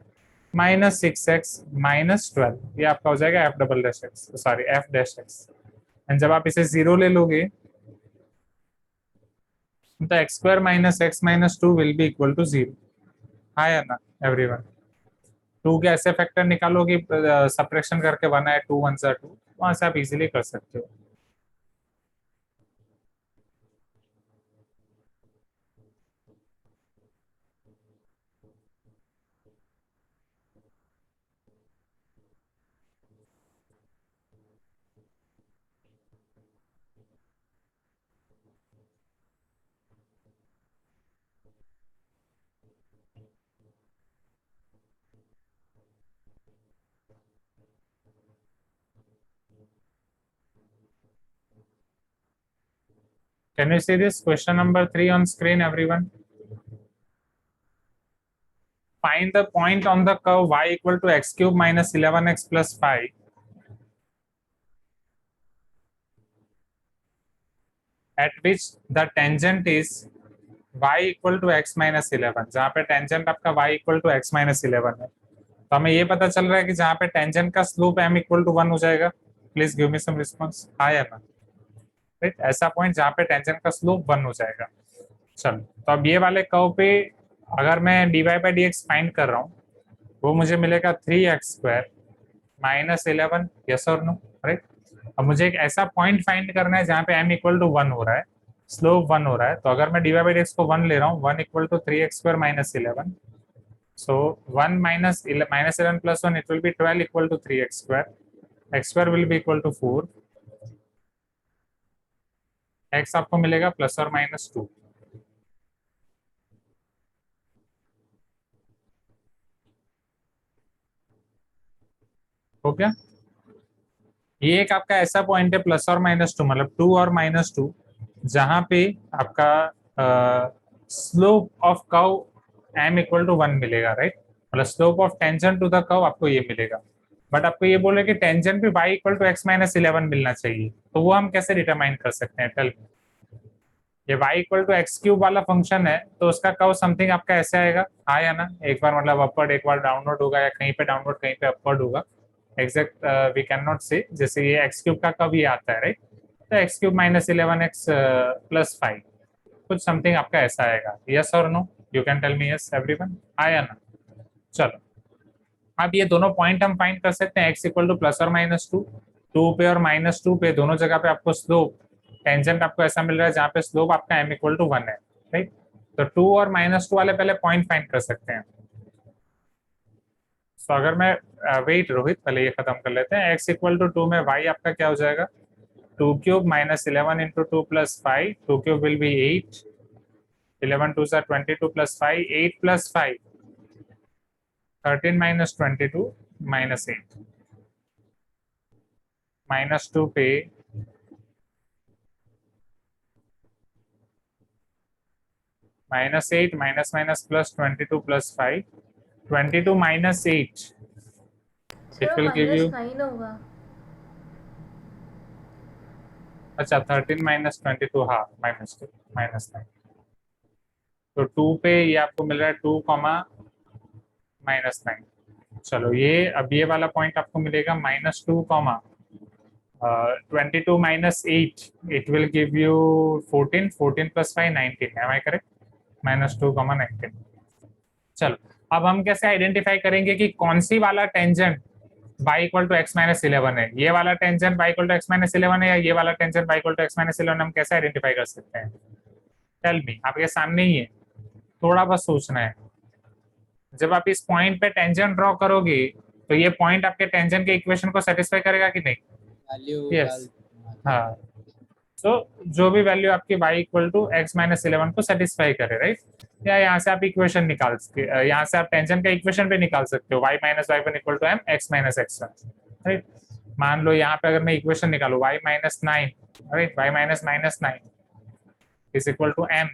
-6x -12, ये आपका हो जाएगा f double dash x, sorry f dash x. And जब आप इसे 0 ले लोगे तो x square minus x minus two will be equal to 0। हाँ या ना एवरीवन? टू के ऐसे फैक्टर निकालो कि सब्ट्रैक्शन करके बना है 2 1 2, वहां से आप इजीली कर सकते हो। Can you see this question number 3 on screen, everyone? Find the point on the curve y equal to x cube minus 11x plus 5 at which the tangent is y equal to x minus 11। जहाँ पे tangent आपका y equal to x minus 11 है, तो हमें ये पता चल रहा है कि जहाँ पे टेंजेंट का स्लोप m equal to 1 हो जाएगा। Please give me some response, हाँ या ना? राइट, ऐसा पॉइंट जहाँ पे टेंजेंट का स्लोप 1 हो जाएगा। चलो, तो अब ये वाले कर्व पे अगर मैं dy by dx फाइंड कर रहा हूँ, वो मुझे मिलेगा 3x स्क्वायर माइनस 11, यस और नो? राइट, अब मुझे एक ऐसा पॉइंट फाइंड करना है जहाँ पे m इक्वल टू 1 हो रहा है, स्लोप 1 हो रहा है। तो अगर मैं dy by dx को 1 ले रहा हूँ, 1 equal to 3x square minus 11, सो 1 minus 11 plus 1 it will be 12 equal to 3x square, x square will be equal to 4, x आपको मिलेगा प्लस और माइनस 2। हो गया? ये एक आपका ऐसा पॉइंट है प्लस और माइनस 2, मतलब 2 और माइनस 2, जहां पे आपका slope of curve m equal to 1 मिलेगा। राइट, मतलब slope of tangent to the curve आपको ये मिलेगा। बट आपको ये बोले कि टेंजेंट भी y equal to x minus 11 मिलना चाहिए, तो वो हम कैसे डिटरमाइन कर सकते हैं? Tell me. ये y equal to x cube वाला फंक्शन है, तो उसका कर्व समथिंग आपका ऐसे आएगा, हाँ या ना? एक बार मतलब अपवर्ड, एक बार डाउनवर्ड होगा, या कहीं पे डाउनवर्ड कहीं पे अपवर्ड होगा। एग्जैक्ट वी कैन नॉट से, जैसे ये एक्स क्यूब का कर्व ये आता है, राइट? तो x cube minus 11x plus 5, कुछ समथिंग आपका ऐसा आएगा। यस और no? You can tell me yes everyone, हाँ या ना? चलो, अब ये दोनों पॉइंट हम फाइंड कर सकते हैं, x इक्वल टू प्लस और माइनस 2, 2 पे और माइनस 2 पे, दोनों जगह पे आपको स्लोप टेंजेंट आपको ऐसा मिल रहा है जहाँ पे स्लोप आपका m इक्वल टू 1 है। राइट, तो 2 और माइनस 2 वाले पहले पॉइंट फाइंड कर सकते हैं। तो अगर मैं वेट रोहित, पहले ये खत्म कर लेते हैं। x इक्वल टू 2 में y आपका क्या हो जाएगा? 2 cube minus 11 into 2 plus 5, 2 cube will be 8, 11 2 सा 22 plus 5, 8 plus 5 13 minus 22 minus 8, minus 2 पे minus 8 minus minus plus 22 plus 5, 22 minus 8, it will give you, 9 होगा। अच्छा 13 माइनस 22, हाँ माइनस 2 माइनस 9, तो 2 पे ये आपको मिल रहा है 2 कॉमा माइनस 9। चलो, ये अब ये वाला पॉइंट आपको मिलेगा minus 2 comma 22 minus 8, it will give you 14, 14 plus 5 19, am I correct? Minus 2 comma 19। चलो, अब हम कैसे आइडेंटिफाई करेंगे कि कौन सी वाला tangent y equal to x minus 11 है? ये वाला tangent y equal to x minus 11 है, या ये वाला tangent y equal to x minus 11? हम कैसे आइडेंटिफाई कर सकते हैं? टेल मी, आपके सामने ही है, थोड़ा बस सोचना है। जब आप इस पॉइंट पे टेंजेंट ड्रॉ करोगे, तो ये पॉइंट आपके टेंजेंट के इक्वेशन को सेटिस्फाई करेगा कि नहीं? वैल्यू यस, हाँ। तो जो भी वैल्यू आपकी y equal to x minus 11 को सेटिस्फाई करे, राइट? या यहाँ से आप इक्वेशन निकाल सकते, यहाँ से आप टेंजेंट का इक्वेशन पे निकाल सकते हो, y minus y one equal to m x minus x one, right? मान लो यहाँ पे अगर मैं इक्वेशन निकालू y minus 9, right, y minus minus 9 is equal to m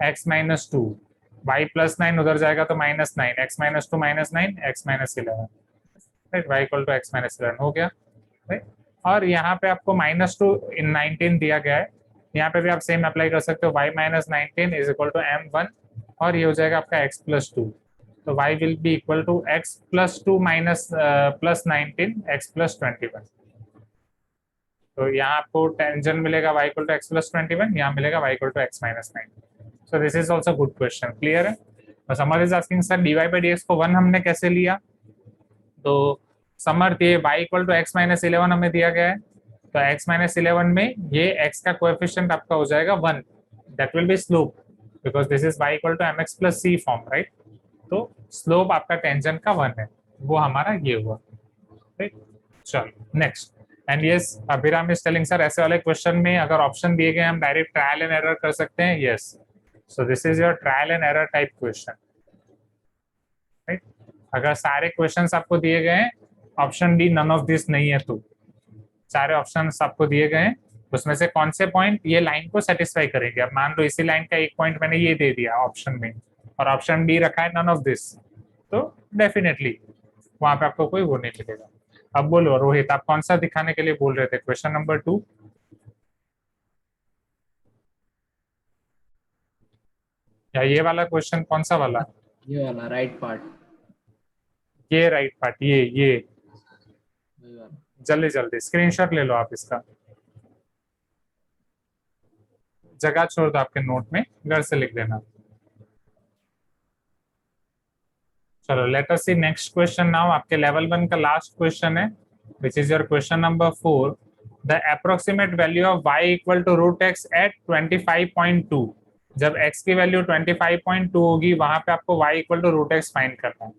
x minus 2, y plus 9 उधर जाएगा तो minus 9, x minus 2 minus 9 x minus 11, right? y equal to x minus 11 हो गया, राइट? और यहाँ पे आपको माइनस 2 इन 19 दिया गया है, यहाँ पे भी आप सेम अप्लाई कर सकते हो, y minus 19 is equal to m1, और ये हो जाएगा आपका x प्लस 2, तो y will be equal to x plus 2 minus plus 19 x plus 21। तो यहाँ आपको टेंजेंट मिलेगा y equal to x plus 21, यहाँ मिलेगा y equal to x minus 9। So this is also good question, clear है। तो Samar is asking sir dy by dx को 1 हमने कैसे लिया, तो समर्थ ये y equal to x minus 11 हमें दिया गया है, तो x माइनस 11 में ये x का कोएफिशिएंट आपका हो जाएगा 1, that will be slope because this is y equal to mx plus c form, right. तो स्लोप आपका टेंजेंट का 1 है, वो हमारा ये हुआ, राइट। चलो next, and yes Abhiram is telling sir ऐसे वाले क्वेश्चन में अगर ऑप्शन दिए गए हम डायरेक्ट ट्रायल एंड एरर कर सकते हैं, yes. So this is your trial and error type question, right. अगर सारे क्वेश्चंस आपको दिए गए हैं, option D none of this नहीं है, तो सारे ऑप्शंस आपको दिए गए हैं, उसमें से कौन से पॉइंट ये लाइन को सेटिस्फाई करेंगे। अब मान लो इसी लाइन का एक पॉइंट मैंने ये दे दिया ऑप्शन में और ऑप्शन डी रखा है नन ऑफ दिस, तो डेफिनेटली वहां पे आपको कोई वो नहीं मिलेगा। अब बोलो रोहित, आप कौन सा दिखाने के लिए बोल रहे थे, क्वेश्चन नंबर 2 या ये वाला क्वेश्चन, कौन सा वाला? ये वाला राइट पार्ट, ये राइट पार्ट, ये वही वाला। जल्दी जल्दी स्क्रीनशॉट ले लो आप इसका, जगह छोड़ दो आपके नोट में, घर से लिख देना। चलो let us see next question now, आपके लेवल 1 का लास्ट क्वेश्चन है, which is your question number 4। The approximate value of y equal to root x at 25.2। जब x की वैल्यू 25.2 होगी वहां पे आपको y equal to root x find करना है।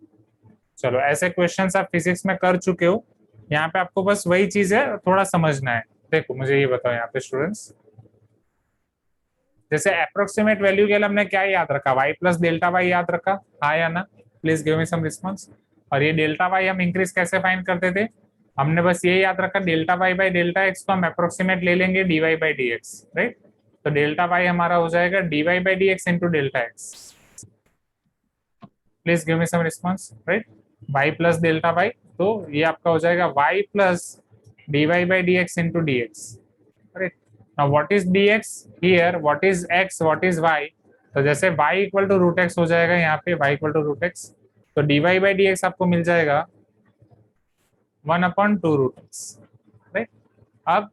चलो ऐसे क्वेश्चंस आप फिजिक्स में कर चुके हो, यहाँ पे आपको बस वही चीज है, थोड़ा समझना है। देखो मुझे ये बताओ यहाँ पे स्टूडेंट्स, जैसे अप्रोक्सीमेट वैल्यू के लिए हमने क्या याद रखा, y प्लस डेल्टा वाई याद रखा, हाँ या ना? Please give me some response. और ये डेल्टा वाई हम इंक्रीज कैसे फाइंड करते थे, हमने बस ये याद रखा delta y by delta x को हम अप्रोक्सीमेट ले लेंगे dy by d x, right. तो डेल्टा वाई हमारा हो जाएगा dy by d x into delta x. Please give me some response, right. y plus delta y, तो ये आपका हो जाएगा y plus dy by d x into D x, right. Now what is dx here, what is x, what is y? तो जैसे y equal to root x हो जाएगा यहाँ पे, y equal to root x, तो dy by d x आपको मिल जाएगा 1/2 रूट एक्स, राइट। अब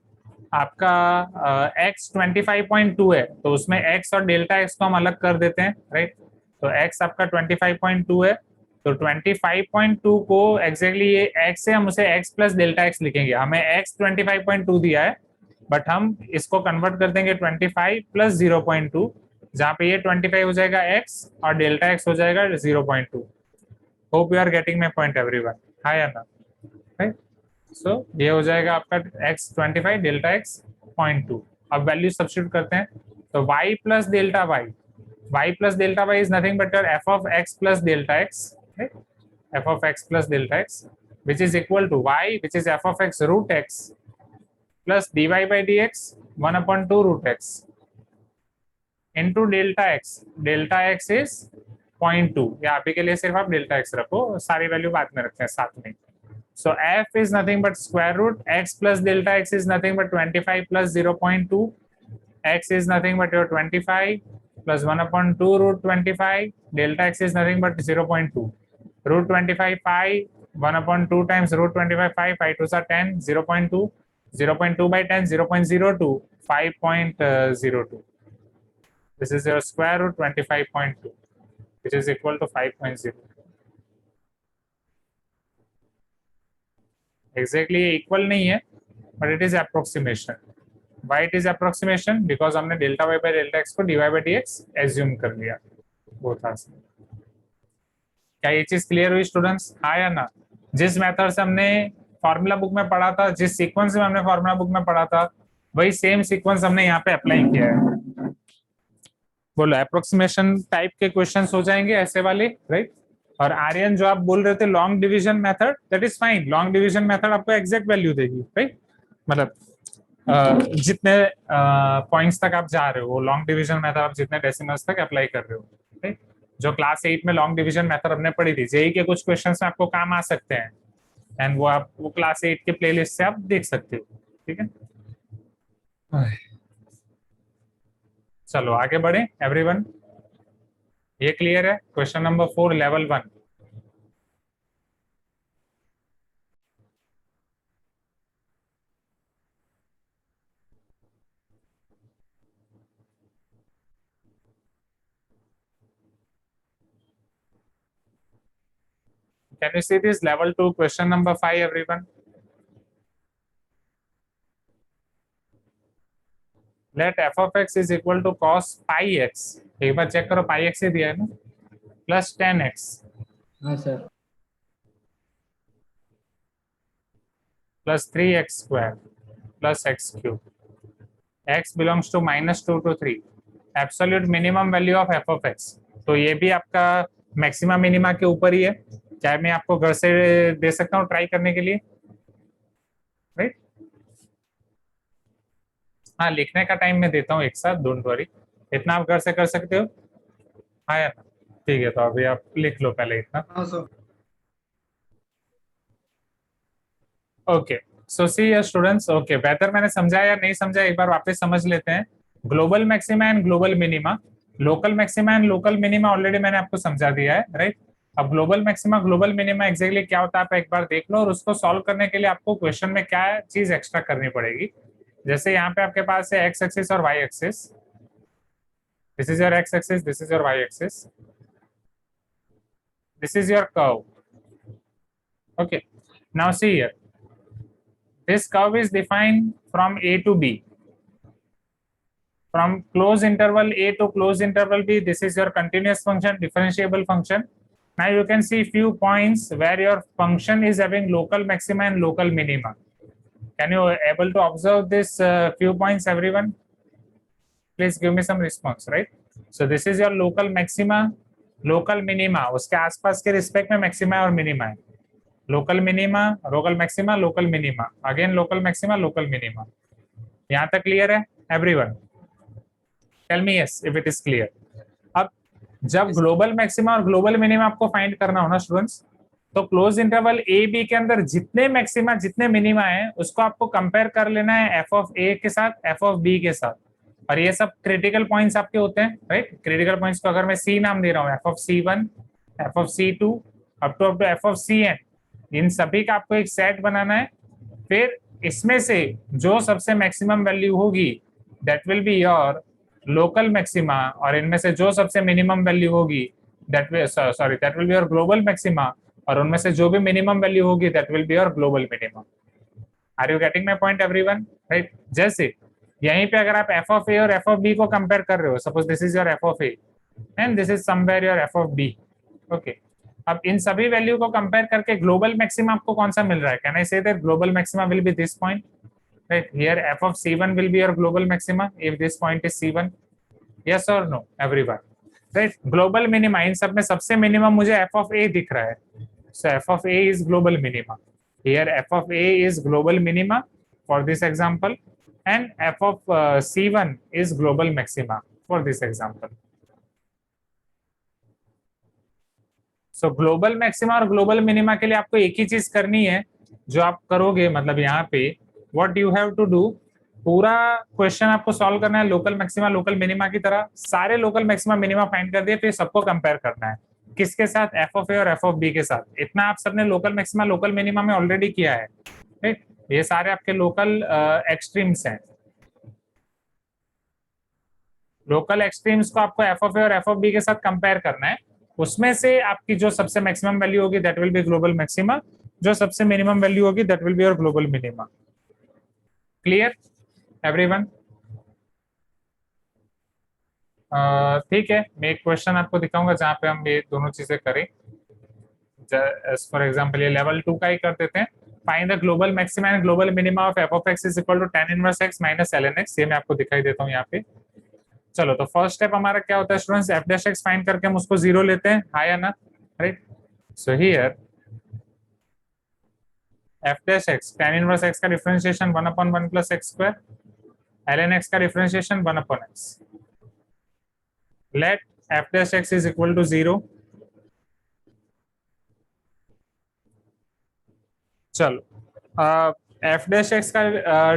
आपका x 25.2 है, तो उसमें x और डेल्टा x को हम अलग कर देते हैं, राइट। तो x आपका 25.2 है, तो 25.2 को एग्जैक्टली ये x है, हम उसे x प्लस डेल्टा x लिखेंगे। हमें x 25.2 दिया है, बट हम इसको कन्वर्ट कर देंगे 25 प्लस 0.2, जहाँ पे ये 25 हो जाएगा x और डेल्टा x हो जाएगा 0.2। Hope you are getting my point everyone, हाँ या ना? राइट। सो ये हो जाएगा आपका x 25 डेल्टा x 0.2। अब वैल्यू सब्स्टिट्यूट करते हैं, तो y plus delta y is nothing but your f of x plus delta x, f of x plus delta x, which is equal to y, which is f of x root x plus dy by dx 1/2 root x into delta x is 0.2, या अभी के लिए सिर्फ आप delta x रखो, सारी value बाद में रखते हैं साथ में। So f is nothing but square root x plus delta x is nothing but 25 plus 0.2, x is nothing but your 25 plus 1/2 root 25, delta x is nothing but 0.2, root 25 5, 1/2 times root 25 5, 5 2s are 10, 0.2, 0.2 by 10, 0.02, 5.02. This is your square root 25.2, which is equal to 5.02. Exactly equal नहीं है, but it is approximation. Why it is approximation? Because हमने delta y by delta x को dy by dx assume कर लिया, वो था। क्या ये चीज क्लियर हुई स्टूडेंट्स, हाँ या ना? जिस मेथड से हमने फॉर्मूला बुक में पढ़ा था, जिस सीक्वेंस में हमने फॉर्मूला बुक में पढ़ा था, वही सेम सीक्वेंस हमने यहाँ पे अप्लाई किया है। बोलो अप्रोक्सीमेशन टाइप के क्वेश्चंस हो जाएंगे ऐसे वाले, राइट। और आर्यन जो आप बोल रहे थे long division method, that is fine, long division method आपको एग्जैक्ट वैल्यू देगी, राइट। मतलब जितने पॉइंट्स तक आप जा रहे हो, लॉन्ग डिवीजन मेथड आप जितने डेसिमल्स तक अप्लाई कर रहे हो, राइट। जो क्लास 8 में लॉन्ग डिवीजन मेथड हमने पढ़ी थी, जेई के कुछ क्वेश्चंस में आपको काम आ सकते हैं, एंड वो आप वो क्लास 8 के प्लेलिस्ट से आप देख सकते हो, ठीक है। चलो आगे बढ़े एवरीवन, ये क्लियर है? Question number 4 level 1। Can you see this level 2 question number 5, everyone? Let f of x is equal to cos pi x. एक बार चेक करो, पाई x ही दिया है ना, प्लस 10x हाँ sir, plus 3x square plus x cube. x belongs to -2 to 3. Absolute minimum value of f of x. तो ये भी आपका मैक्सिमा मिनिमा के ऊपर ही है. चाहे मैं आपको घर से दे सकता हूँ ट्राई करने के लिए, राइट? हाँ, लिखने का टाइम मैं देता हूँ एक साथ, डोंट वरी. इतना आप घर से कर सकते हो. हाँ यार, ठीक है, तो अभी आप लिख लो पहले इतना. हाँ sir. Okay, so see your students. Okay, बेहतर मैंने समझा या नहीं समझा, एक बार वापस समझ लेते हैं. Global maxima and global minima, local maxima and local minima already मैंने आपको समझा दिया है, राइट? अब global maxima global minima exactly क्या होता है आप एक बार देख लो, और उसको सॉल्व करने के लिए आपको क्वेश्चन में क्या चीज एक्स्ट्रा करनी पड़ेगी. जैसे यहाँ पे आपके पास है एक्स एक्सिस और y axis. This is your x axis, this is your y axis, this is your curve. Okay, now see here, this curve is defined from A to B, from closed interval A to closed interval B. This is your continuous function, differentiable function. Now you can see few points where your function is having local maxima and local minima. Can you able to observe this few points, everyone? Please give me some response, right? So this is your local maxima, local minima. उसके आसपास के respect में maxima और minima है. Local minima, local maxima, local minima, again local maxima, local minima. यहाँ तक clear है everyone? Tell me yes if it is clear. अब जब ग्लोबल मैक्सिमा और ग्लोबल मिनिमा आपको फाइंड करना हो ना स्टूडेंट्स, तो क्लोज इंटरवल ए बी के अंदर जितने मैक्सिमा जितने मिनिमा है उसको आपको कंपेयर कर लेना है एफ ऑफ ए के साथ, एफ ऑफ बी के साथ. और ये सब क्रिटिकल पॉइंट्स आपके होते हैं, राइट? क्रिटिकल पॉइंट्स को अगर मैं सी नाम दे रहा हूँ, f of C1, f of C2 up to f of Cn, इन सभी का आपको एक सेट बनाना है. फिर इसमें से जो सबसे मैक्सिमम वैल्यू होगी that will be your local maxima, और इनमें से जो सबसे मिनिमम वैल्यू होगी that will be your global maxima, और उनमें से जो भी मिनिमम वैल्यू होगी that will be your global minimum. Are you getting my point everyone? Right? जैसे यहीं पे अगर आप एफ ऑफ ए और एफ ऑफ बी को कंपेयर कर रहे हो, suppose this is your f of a and this is somewhere your f of b. Okay, अब इन सभी वैल्यू को कंपेयर करके ग्लोबल मैक्सिमा आपको कौन सा मिल रहा है? Can I say that global maxima will be this point, right? Here F of C1 will be your global maxima if this point is C1. Yes और no everyone? Right? Global minima, इन सब में सबसे minimum मुझे F of ए दिख रहा है, so F of A is global minima. Here F of A is global minima for this example, and F of C1 is global maxima for this example. So global maxima और global minima के लिए आपको एक ही चीज करनी है जो आप करोगे, मतलब यहाँ पे what you have to do, पूरा क्वेश्चन आपको सॉल्व करना है लोकल मैक्सिमा लोकल मिनिमा की तरह. सारे लोकल मैक्सिमा मिनिमा फाइंड कर दिए, फिर सबको कंपेयर करना है किसके साथ? एफ ऑफ ए और एफ ऑफ बी के साथ. इतना आप सबने लोकल मैक्सिमा लोकल मिनिमा में ऑलरेडी किया है, राइट? ये सारे आपके लोकल एक्सट्रीम्स हैं. लोकल एक्सट्रीम्स को आपको एफ ऑफ ए और एफ ऑफ बी के साथ कंपेयर करना है. उसमें से आपकी जो सबसे मैक्सिमम वैल्यू होगी that will B global maxima, जो सबसे मिनिमम वैल्यू होगी that will be your global minima. Clear everyone? ठीक है, मैं एक क्वेश्चन आपको दिखाऊंगा जहां पे हम ये दोनों चीजें करें. फॉर एग्जांपल ये लेवल 2 का ही कर देते हैं. Find the global maxima and global minima of f of x is equal to tan inverse x minus ln x. ये मैं आपको दिखाई देता हूँ यहाँ पे. चलो, तो फर्स्ट स्टेप हमारा क्या होता है students? F dash x find करके हम उसको 0 लेते हैं, हाँ या ना? Right? So here f dash x, tan inverse x का differentiation 1/1 plus x square, ln x का differentiation 1/x. Let f dash x is equal to 0. चलो, एफ डैश एक्स का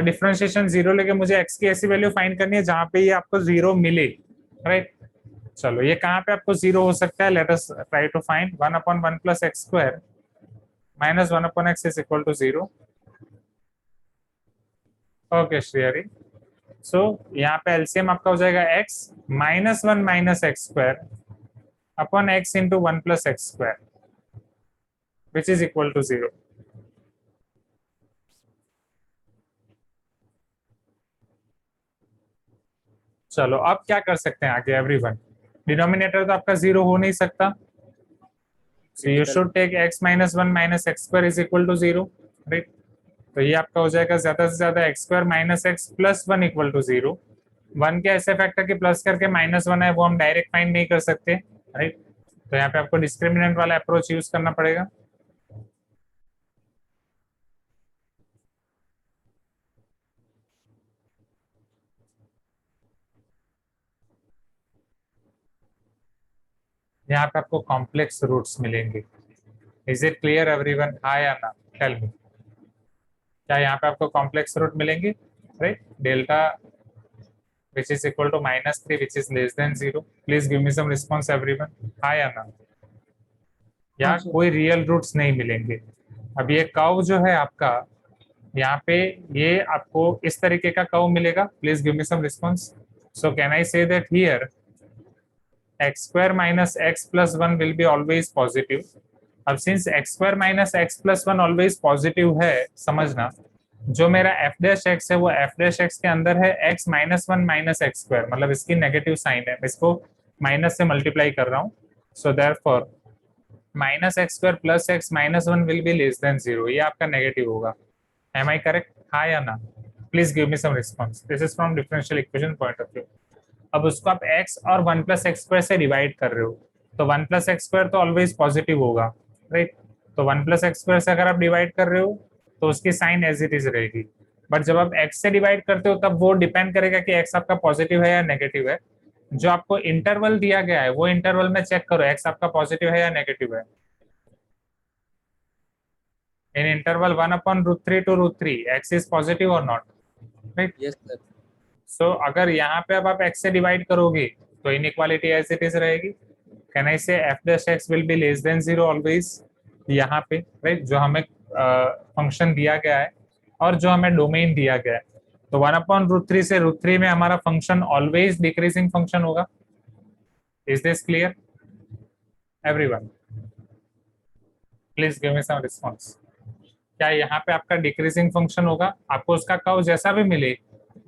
डिफरेंशिएशन 0 लेके मुझे x की ऐसी वैल्यू फाइंड करनी है जहां पे ये आपको 0 मिले, राइट? चलो, ये कहाँ पे आपको 0 हो सकता है? Let us try to find 1/1 plus x square minus 1/x is equal to 0. Okay श्रेयरी, सो यहाँ पे एलसीएम आपका हो जाएगा x minus 1 minus x square upon x into 1 plus x square. Which is equal to 0। चलो अब क्या कर सकते हैं आगे एवरीवन, डिनोमिनेटर तो आपका 0 हो नहीं सकता, so you should take x minus 1 minus x square is equal to 0, right. तो ये आपका हो जाएगा ज्यादा से ज्यादा x square minus x plus 1 equal to 0। 1 के ऐसे फैक्टर के प्लस करके -1 है वो हम डायरेक्ट फाइंड नहीं कर सकते, राइट। तो यहाँ पे आपको डिस्क्रिमिनेंट वाला अप्रोच यूज करना पड़ेगा। यहाँ पे आपको कॉम्प्लेक्स रूट्स मिलेंगे। इज इट क्लियर एवरीवन, हाँ या ना, टेल मी। क्या यहाँ पे आपको कॉम्प्लेक्स रूट मिलेंगे, right. Delta which is equal to -3 which is less than 0, please give me some response everyone, हाँ या ना। या कोई रियल रूट्स नहीं मिलेंगे। अब ये कर्व जो है आपका यहाँ पे, ये आपको इस तरीके का कर्व मिलेगा, please give me some response. So can I say that here x square minus x plus 1 will be always positive। अब since x square minus x plus 1 always positive है, समझना जो मेरा f dash x है वो f dash x के अंदर है x minus 1 minus x square, मतलब इसकी नेगेटिव साइन है, इसको माइनस से मल्टीप्लाई कर रहा हूँ। So therefore minus x square plus x minus 1 will be less than 0, ये आपका नेगेटिव होगा। एम आई करेक्ट, हाँ या ना, please give me some response. This is from differential equation point of view. अब उसको आप x और 1 प्लस एक्स स्क्वायर से डिवाइड कर रहे हो, तो 1 प्लस एक्स स्क्वायर तो ऑलवेज पॉजिटिव होगा, राइट। तो 1 प्लस एक्स स्क्वायर से अगर आप डिवाइड कर रहे हो तो उसकी साइन एज इट इज रहेगी। बट जब आप x से डिवाइड करते हो तब वो डिपेंड करेगा कि x आपका पॉजिटिव है या नेगेटिव है। जो आपको इंटरवल दिया गया है वो इंटरवल में चेक करो x आपका पॉजिटिव है या नेगेटिव है। In interval 1/√3 to √3 x is positive और not, right. Yes sir. So अगर यहाँ पे अब आप x से डिवाइड करोगे तो इनइक्वालिटी एज इट इज रहेगी। कैन आई से f dash x will be less than 0 always, यहाँ पे, राइट। जो हमें फंक्शन दिया गया है और जो हमें डोमेन दिया गया है, तो 1/√3 से √3 में हमारा फंक्शन ऑलवेज डिक्रीजिंग फंक्शन होगा। Is this clear everyone, please give me some response. क्या यहाँ पे आपका डिक्रीजिंग फंक्शन होगा, आपको उसका कर्व जैसा भी मिले,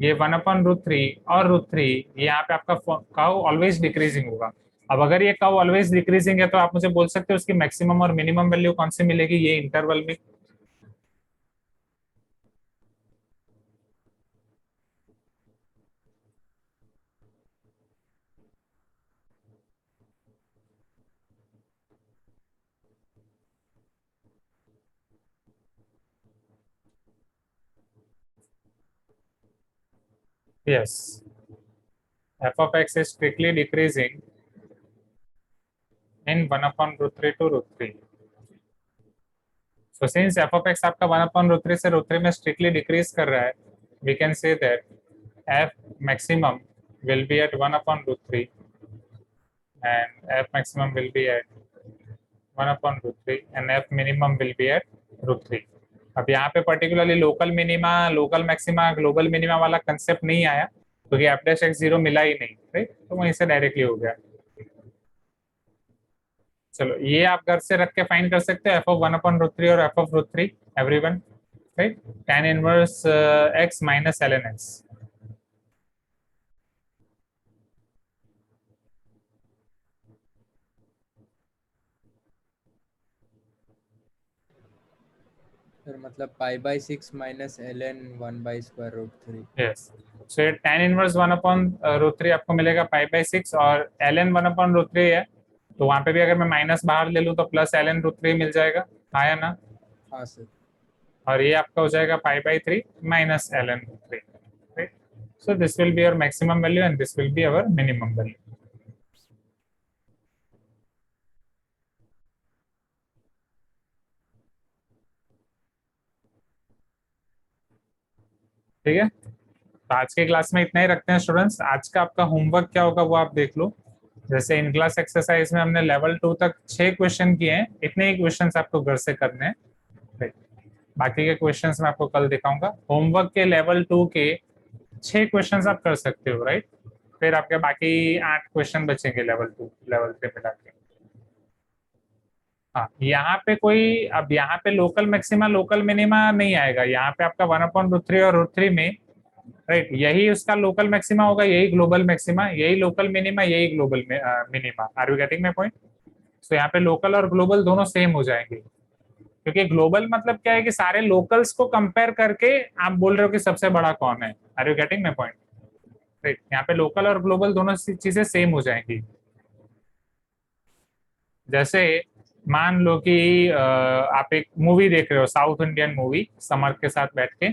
ये 1/√3 और √3, ये यहाँ पे आपका कर्व ऑलवेज डिक्रीजिंग होगा। अब अगर ये कर्व ऑलवेज डिक्रीजिंग है तो आप मुझे बोल सकते हो उसकी मैक्सिमम और मिनिमम वैल्यू कौन सी मिलेगी ये इंटरवल में। Yes, f of x is strictly decreasing in 1/√3 to √3. So since f of x आपका 1/√3 से √3 में strictly decrease कर रहा है, we can say that f maximum will be at 1/√3 and f maximum will be at 1/√3 and f minimum will be at √3। अब यहाँ पे particularly local minima, local maxima, global minima वाला कंसेप्ट नहीं आया क्योंकि f dash x 0 मिला ही नहीं, right. तो वहीं से डायरेक्टली हो गया। चलो ये आप घर से रख के फाइंड कर सकते हो f of 1/√3 और f of √3 everyone, right. tan inverse x minus ln x। Sir मतलब π/6 माइनस ln 1/√3। यस, सो ये tan इनवर्स 1/√3 आपको मिलेगा π/6 और ln 1/√3 है, तो वहां पे भी अगर मैं माइनस बाहर ले लूं तो प्लस ln √3 मिल जाएगा, हाँ या ना। हाँ सर। और ये आपका हो जाएगा π/3 minus ln √3, right. So this will be our maximum value and this will be our minimum value. ठीक है, तो आज के क्लास में इतना ही रखते हैं स्टूडेंट्स। आज का आपका होमवर्क क्या होगा वो आप देख लो। जैसे इन क्लास एक्सरसाइज में हमने लेवल 2 तक 6 क्वेश्चन किए हैं, इतने ही क्वेश्चंस आपको घर से करने हैं, राइट। बाकी के क्वेश्चंस मैं आपको कल दिखाऊंगा। होमवर्क के लेवल 2 के 6 क्वेश्चंस आप कर सकते हो, राइट। फिर आपके बाकी 8 क्वेश्चन बचेंगे लेवल 2 लेवल 3 मिला के। हाँ, यहाँ पे कोई, अब यहाँ पे लोकल मैक्सिमा लोकल मिनिमा नहीं आएगा, यहाँ पे आपका 1/√3 और √3 में, राइट, यही उसका लोकल मैक्सिमा होगा, यही ग्लोबल मैक्सिमा, यही लोकल मिनिमा, यही global minima. Are you getting my point? तो यहाँ पे लोकल और ग्लोबल दोनों सेम हो जाएंगे, क्योंकि ग्लोबल मतलब क्या है कि सारे लोकल्स को कंपेयर करके आप बोल रहे हो कि सबसे बड़ा कौन है। Are you getting my point? Right, यहाँ पे लोकल और ग्लोबल दोनों चीजें सेम हो जाएंगी। जैसे मान लो कि आप एक मूवी देख रहे हो, साउथ इंडियन मूवी, समर के साथ बैठ के,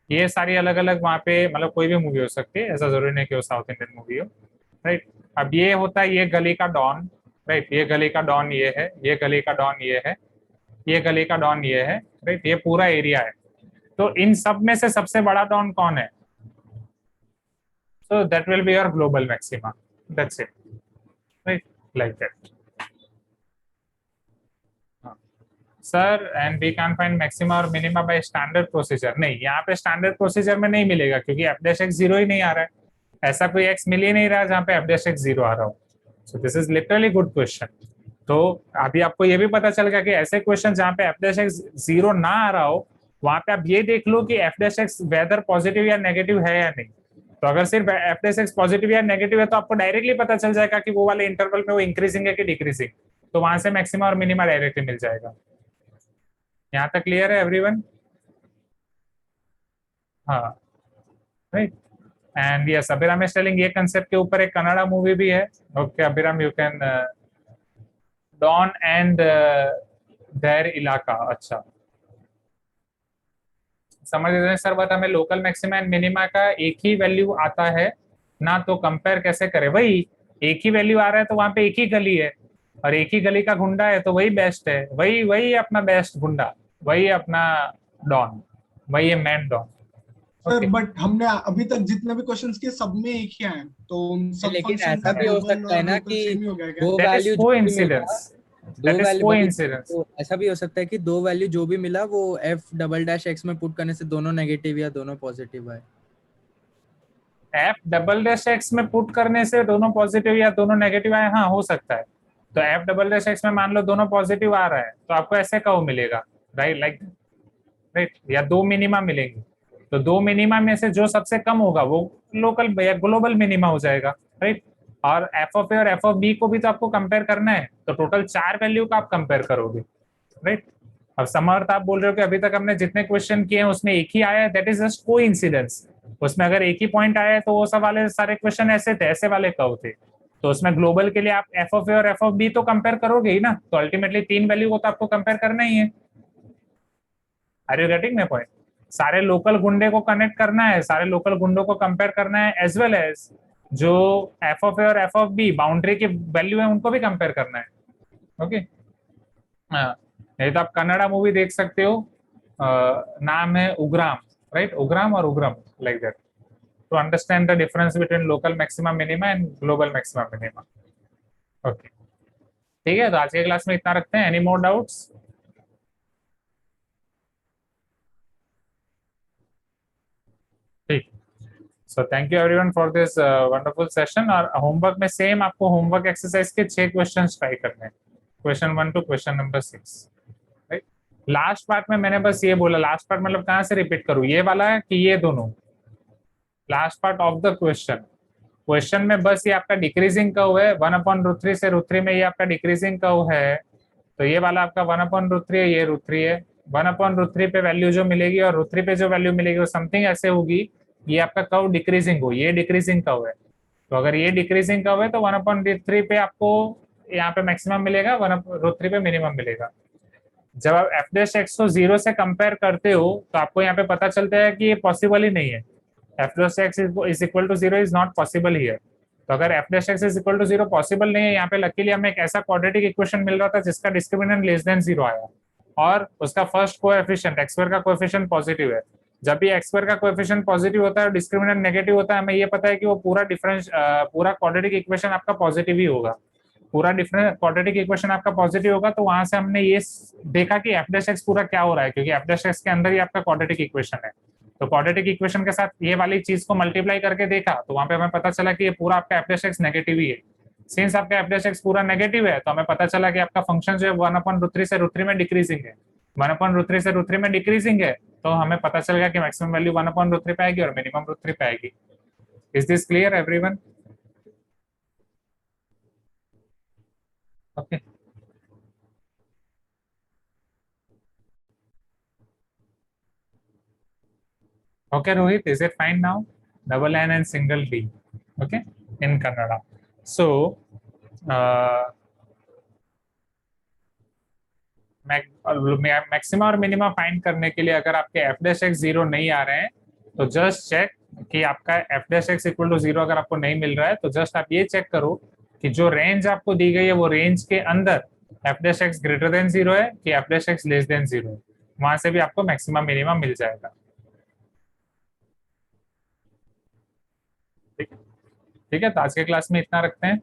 ये सारी अलग अलग वहाँ पे, मतलब कोई भी मूवी हो सकती है, ऐसा जरूरी नहीं कि वो साउथ इंडियन मूवी हो, राइट। अब ये होता है, ये गली का डॉन, राइट, ये गली का डॉन ये है, ये गली का डॉन ये है, ये गली का डॉन ये है, राइट, ये पूरा एरिया है। तो इन सब में से सबसे बड़ा डॉन कौन है? So that will be your global maxima. That's it, right? Like that. Sir and we can find maxima और मिनिमा बाय स्टैंडर्ड प्रोसीजर। नहीं, यहाँ पे स्टैंडर्ड प्रोसीजर में नहीं मिलेगा, क्योंकि एफ डैश एक्स 0 ही नहीं आ रहा है। ऐसा कोई एक्स मिल ही नहीं रहा जहाँ पे एफ डैश एक्स 0 आ रहा हो। सो this is literally good question. तो अभी आपको ये भी पता चल गया कि ऐसे क्वेश्चन जहाँ पे एफ डैश एक्स 0 ना आ रहा हो, वहां पे आप ये देख लो कि f dash x whether positive या नेगेटिव है या नहीं। तो अगर सिर्फ एफ डैश एक्स पॉजिटिव या नेगेटिव है, तो आपको डायरेक्टली पता चल जाएगा कि वो वाले इंटरवल में वो इंक्रीजिंग है कि डिक्रीजिंग। तो वहां से मैक्सिमा और मिनिमा डायरेक्टली मिल जाएगा। यहाँ तक क्लियर है एवरीवन? हाँ, right. And yes, Abhiram is telling, ये कंसेप्ट के ऊपर एक कन्नड़ा मूवी भी है। Okay Abhiram, you can don and their इलाका। अच्छा, समझ रहे हैं सर? बट हमें लोकल मैक्सिमा एंड मिनिमा का एक ही वैल्यू आता है ना, तो कंपेयर कैसे करें? वही एक ही वैल्यू आ रहा है, तो वहां पे एक ही गली है और एक ही गली का गुंडा है, तो वही बेस्ट है, वही वही अपना बेस्ट गुंडा, वही अपना डॉन, वही है मैन डॉन। सर बट हमने अभी तक जितने भी क्वेश्चंस किए सब में एक ही आए, तो उन सब लेकिन फंक्शन ऐसा का भी हो global सकता है और ना local कि same ही हो गया क्या? दो That is वैल्यू जो भी मिला, coincidence. दो That is वैल्यू coincidence. तो ऐसा भी हो सकता है कि दो वैल्यू जो भी मिला वो एफ डबल डैश एक्स में पुट करने से दोनों नेगेटिव या दोनों पॉजिटिव आए। एफ डबल डैश एक्स में पुट करने से दोनों पॉजिटिव या दोनों नेगेटिव आए, हाँ हो सकता है। तो एफ डबल डैश एक्स में मान लो दोनों पॉजिटिव आ रहा है, तो आपको ऐसे कहो मिलेगा, राइट, लाइक, राइट, या दो मिनिमा मिलेंगे। तो दो मिनिमा में से जो सबसे कम होगा वो लोकल या ग्लोबल मिनिमा हो जाएगा, राइट। और एफ ऑफ ए और एफ ऑफ बी को भी तो आपको कंपेयर करना है, तो टोटल 4 वैल्यू का आप कंपेयर करोगे, राइट। अब समर्थ आप बोल रहे हो कि अभी तक हमने जितने क्वेश्चन किए हैं उसमें एक ही आया है, दैट इज जस्ट कोइंसिडेंस। उसमें अगर एक ही पॉइंट आया है तो वो सब वाले सारे क्वेश्चन ऐसे थे, ऐसे वाले कव थे। तो उसमें ग्लोबल के लिए आप एफ ऑफ ए और एफ ऑफ बी तो कंपेयर करोगे ही ना, तो अल्टीमेटली 3 वैल्यू को तो आपको कंपेयर करना ही है। Are you getting my point? सारे लोकल गुंडे को कनेक्ट करना है, सारे लोकल गुंडों को कंपेयर करना है, एज वेल एज जो एफ ऑफ ए और एफ ऑफ बी बाउंड्री की वैल्यू है उनको भी कंपेयर करना है। ओके, हाँ, नहीं तो आप कन्नड़ा मूवी देख सकते हो, नाम है उग्राम, राइट, उग्राम और उग्रम, like that, to understand the difference between local maxima minima and global maxima minima. Okay, ठीक है, तो आज के क्लास में इतना रखते हैं। Any more doubts? ठीक, so thank you everyone for this wonderful session. और होमवर्क में सेम आपको होमवर्क एक्सरसाइज के 6 क्वेश्चन ट्राई करने हैं, question 1 to question number 6, right. Last part में मैंने बस ये बोला, लास्ट पार्ट मतलब कहाँ से रिपीट करूँ, ये वाला है कि ये दोनों? Last part of the question में बस ये आपका डिक्रीजिंग कर्व है, 1/√3 से √3 में ये आपका डिक्रीजिंग कर्व है, तो ये वाला आपका 1/√3 है, ये √3 है। 1/√3 पे वैल्यू जो मिलेगी और √3 पे जो वैल्यू मिलेगी वो समथिंग ऐसे होगी, ये आपका कर्व डिक्रीजिंग हो, ये डिक्रीजिंग कर्व है। तो अगर ये डिक्रीजिंग कर्व है तो 1/√3 पे आपको यहाँ पे मैक्सिमम मिलेगा, 1/√3 पे मिनिमम मिलेगा। जब आप एफ डैश एक्स को 0 से कंपेयर करते हो तो आपको यहाँ पे पता चलता है कि ये पॉसिबल ही नहीं है, f dash x is equal to 0 is not possible here. तो अगर f dash x is equal to 0 possible नहीं है, यहाँ पे लकीली हमें एक ऐसा क्वाड्रेटिक इक्वेशन मिल रहा था जिसका डिस्क्रिमिनेंट लेस देन 0 आया और उसका फर्स्ट कोएफिशिएंट एक्स स्क्वायर का कोएफिशिएंट पॉजिटिव है। जब भी एक्स स्क्वायर का कोएफिशिएंट पॉजिटिव होता है और डिस्क्रिमिनेंट नेगेटिव होता है, हमें ये पता है कि वो पूरा क्वाड्रेटिक इक्वेशन आपका पॉजिटिव ही होगा, पूरा डिफरेंट क्वाड्रेटिक इक्वेशन आपका पॉजिटिव होगा। तो वहां से हमने ये देखा कि एफ डैश एक्स पूरा क्या हो रहा है, क्योंकि एफ डैश एक्स के अंदर ही आपका क्वाड्रेटिक इक्वेशन है। तो क्वाड्रेटिक इक्वेशन के साथ ये वाली चीज को मल्टीप्लाई करके देखा तो वहां पे हमें पता चला कि ये पूरा आपका एफ डैश एक्स नेगेटिव ही है। सिंस आपका एफ डैश एक्स पूरा नेगेटिव है तो हमें पता चला कि आपका फंक्शन जो है 1/√3 से √3 में डिक्रीजिंग है, 1/√3 से √3 में डिक्रीजिंग है, तो हमें पता चल गया कि मैक्सिमम वैल्यू 1/√3 पे आएगी और मिनिमम √3 पे आएगी। Is this clear everyone? Okay, okay Rohit, is it fine now? Double N and single D, okay, in Kannada. So maxima और मिनिमा फाइंड करने के लिए अगर आपके एफ डैश एक्स 0 नहीं आ रहे हैं तो जस्ट चेक कि आपका f dash x equal to 0 अगर आपको नहीं मिल रहा है तो जस्ट आप ये चेक करो कि जो रेंज आपको दी गई है वो रेंज के अंदर F dash x greater than 0 है कि f dash X less than 0 है, वहां से भी आपको मैक्सिमम मिनिमम मिल जाएगा। ठीक है, तो आज के क्लास में इतना रखते हैं।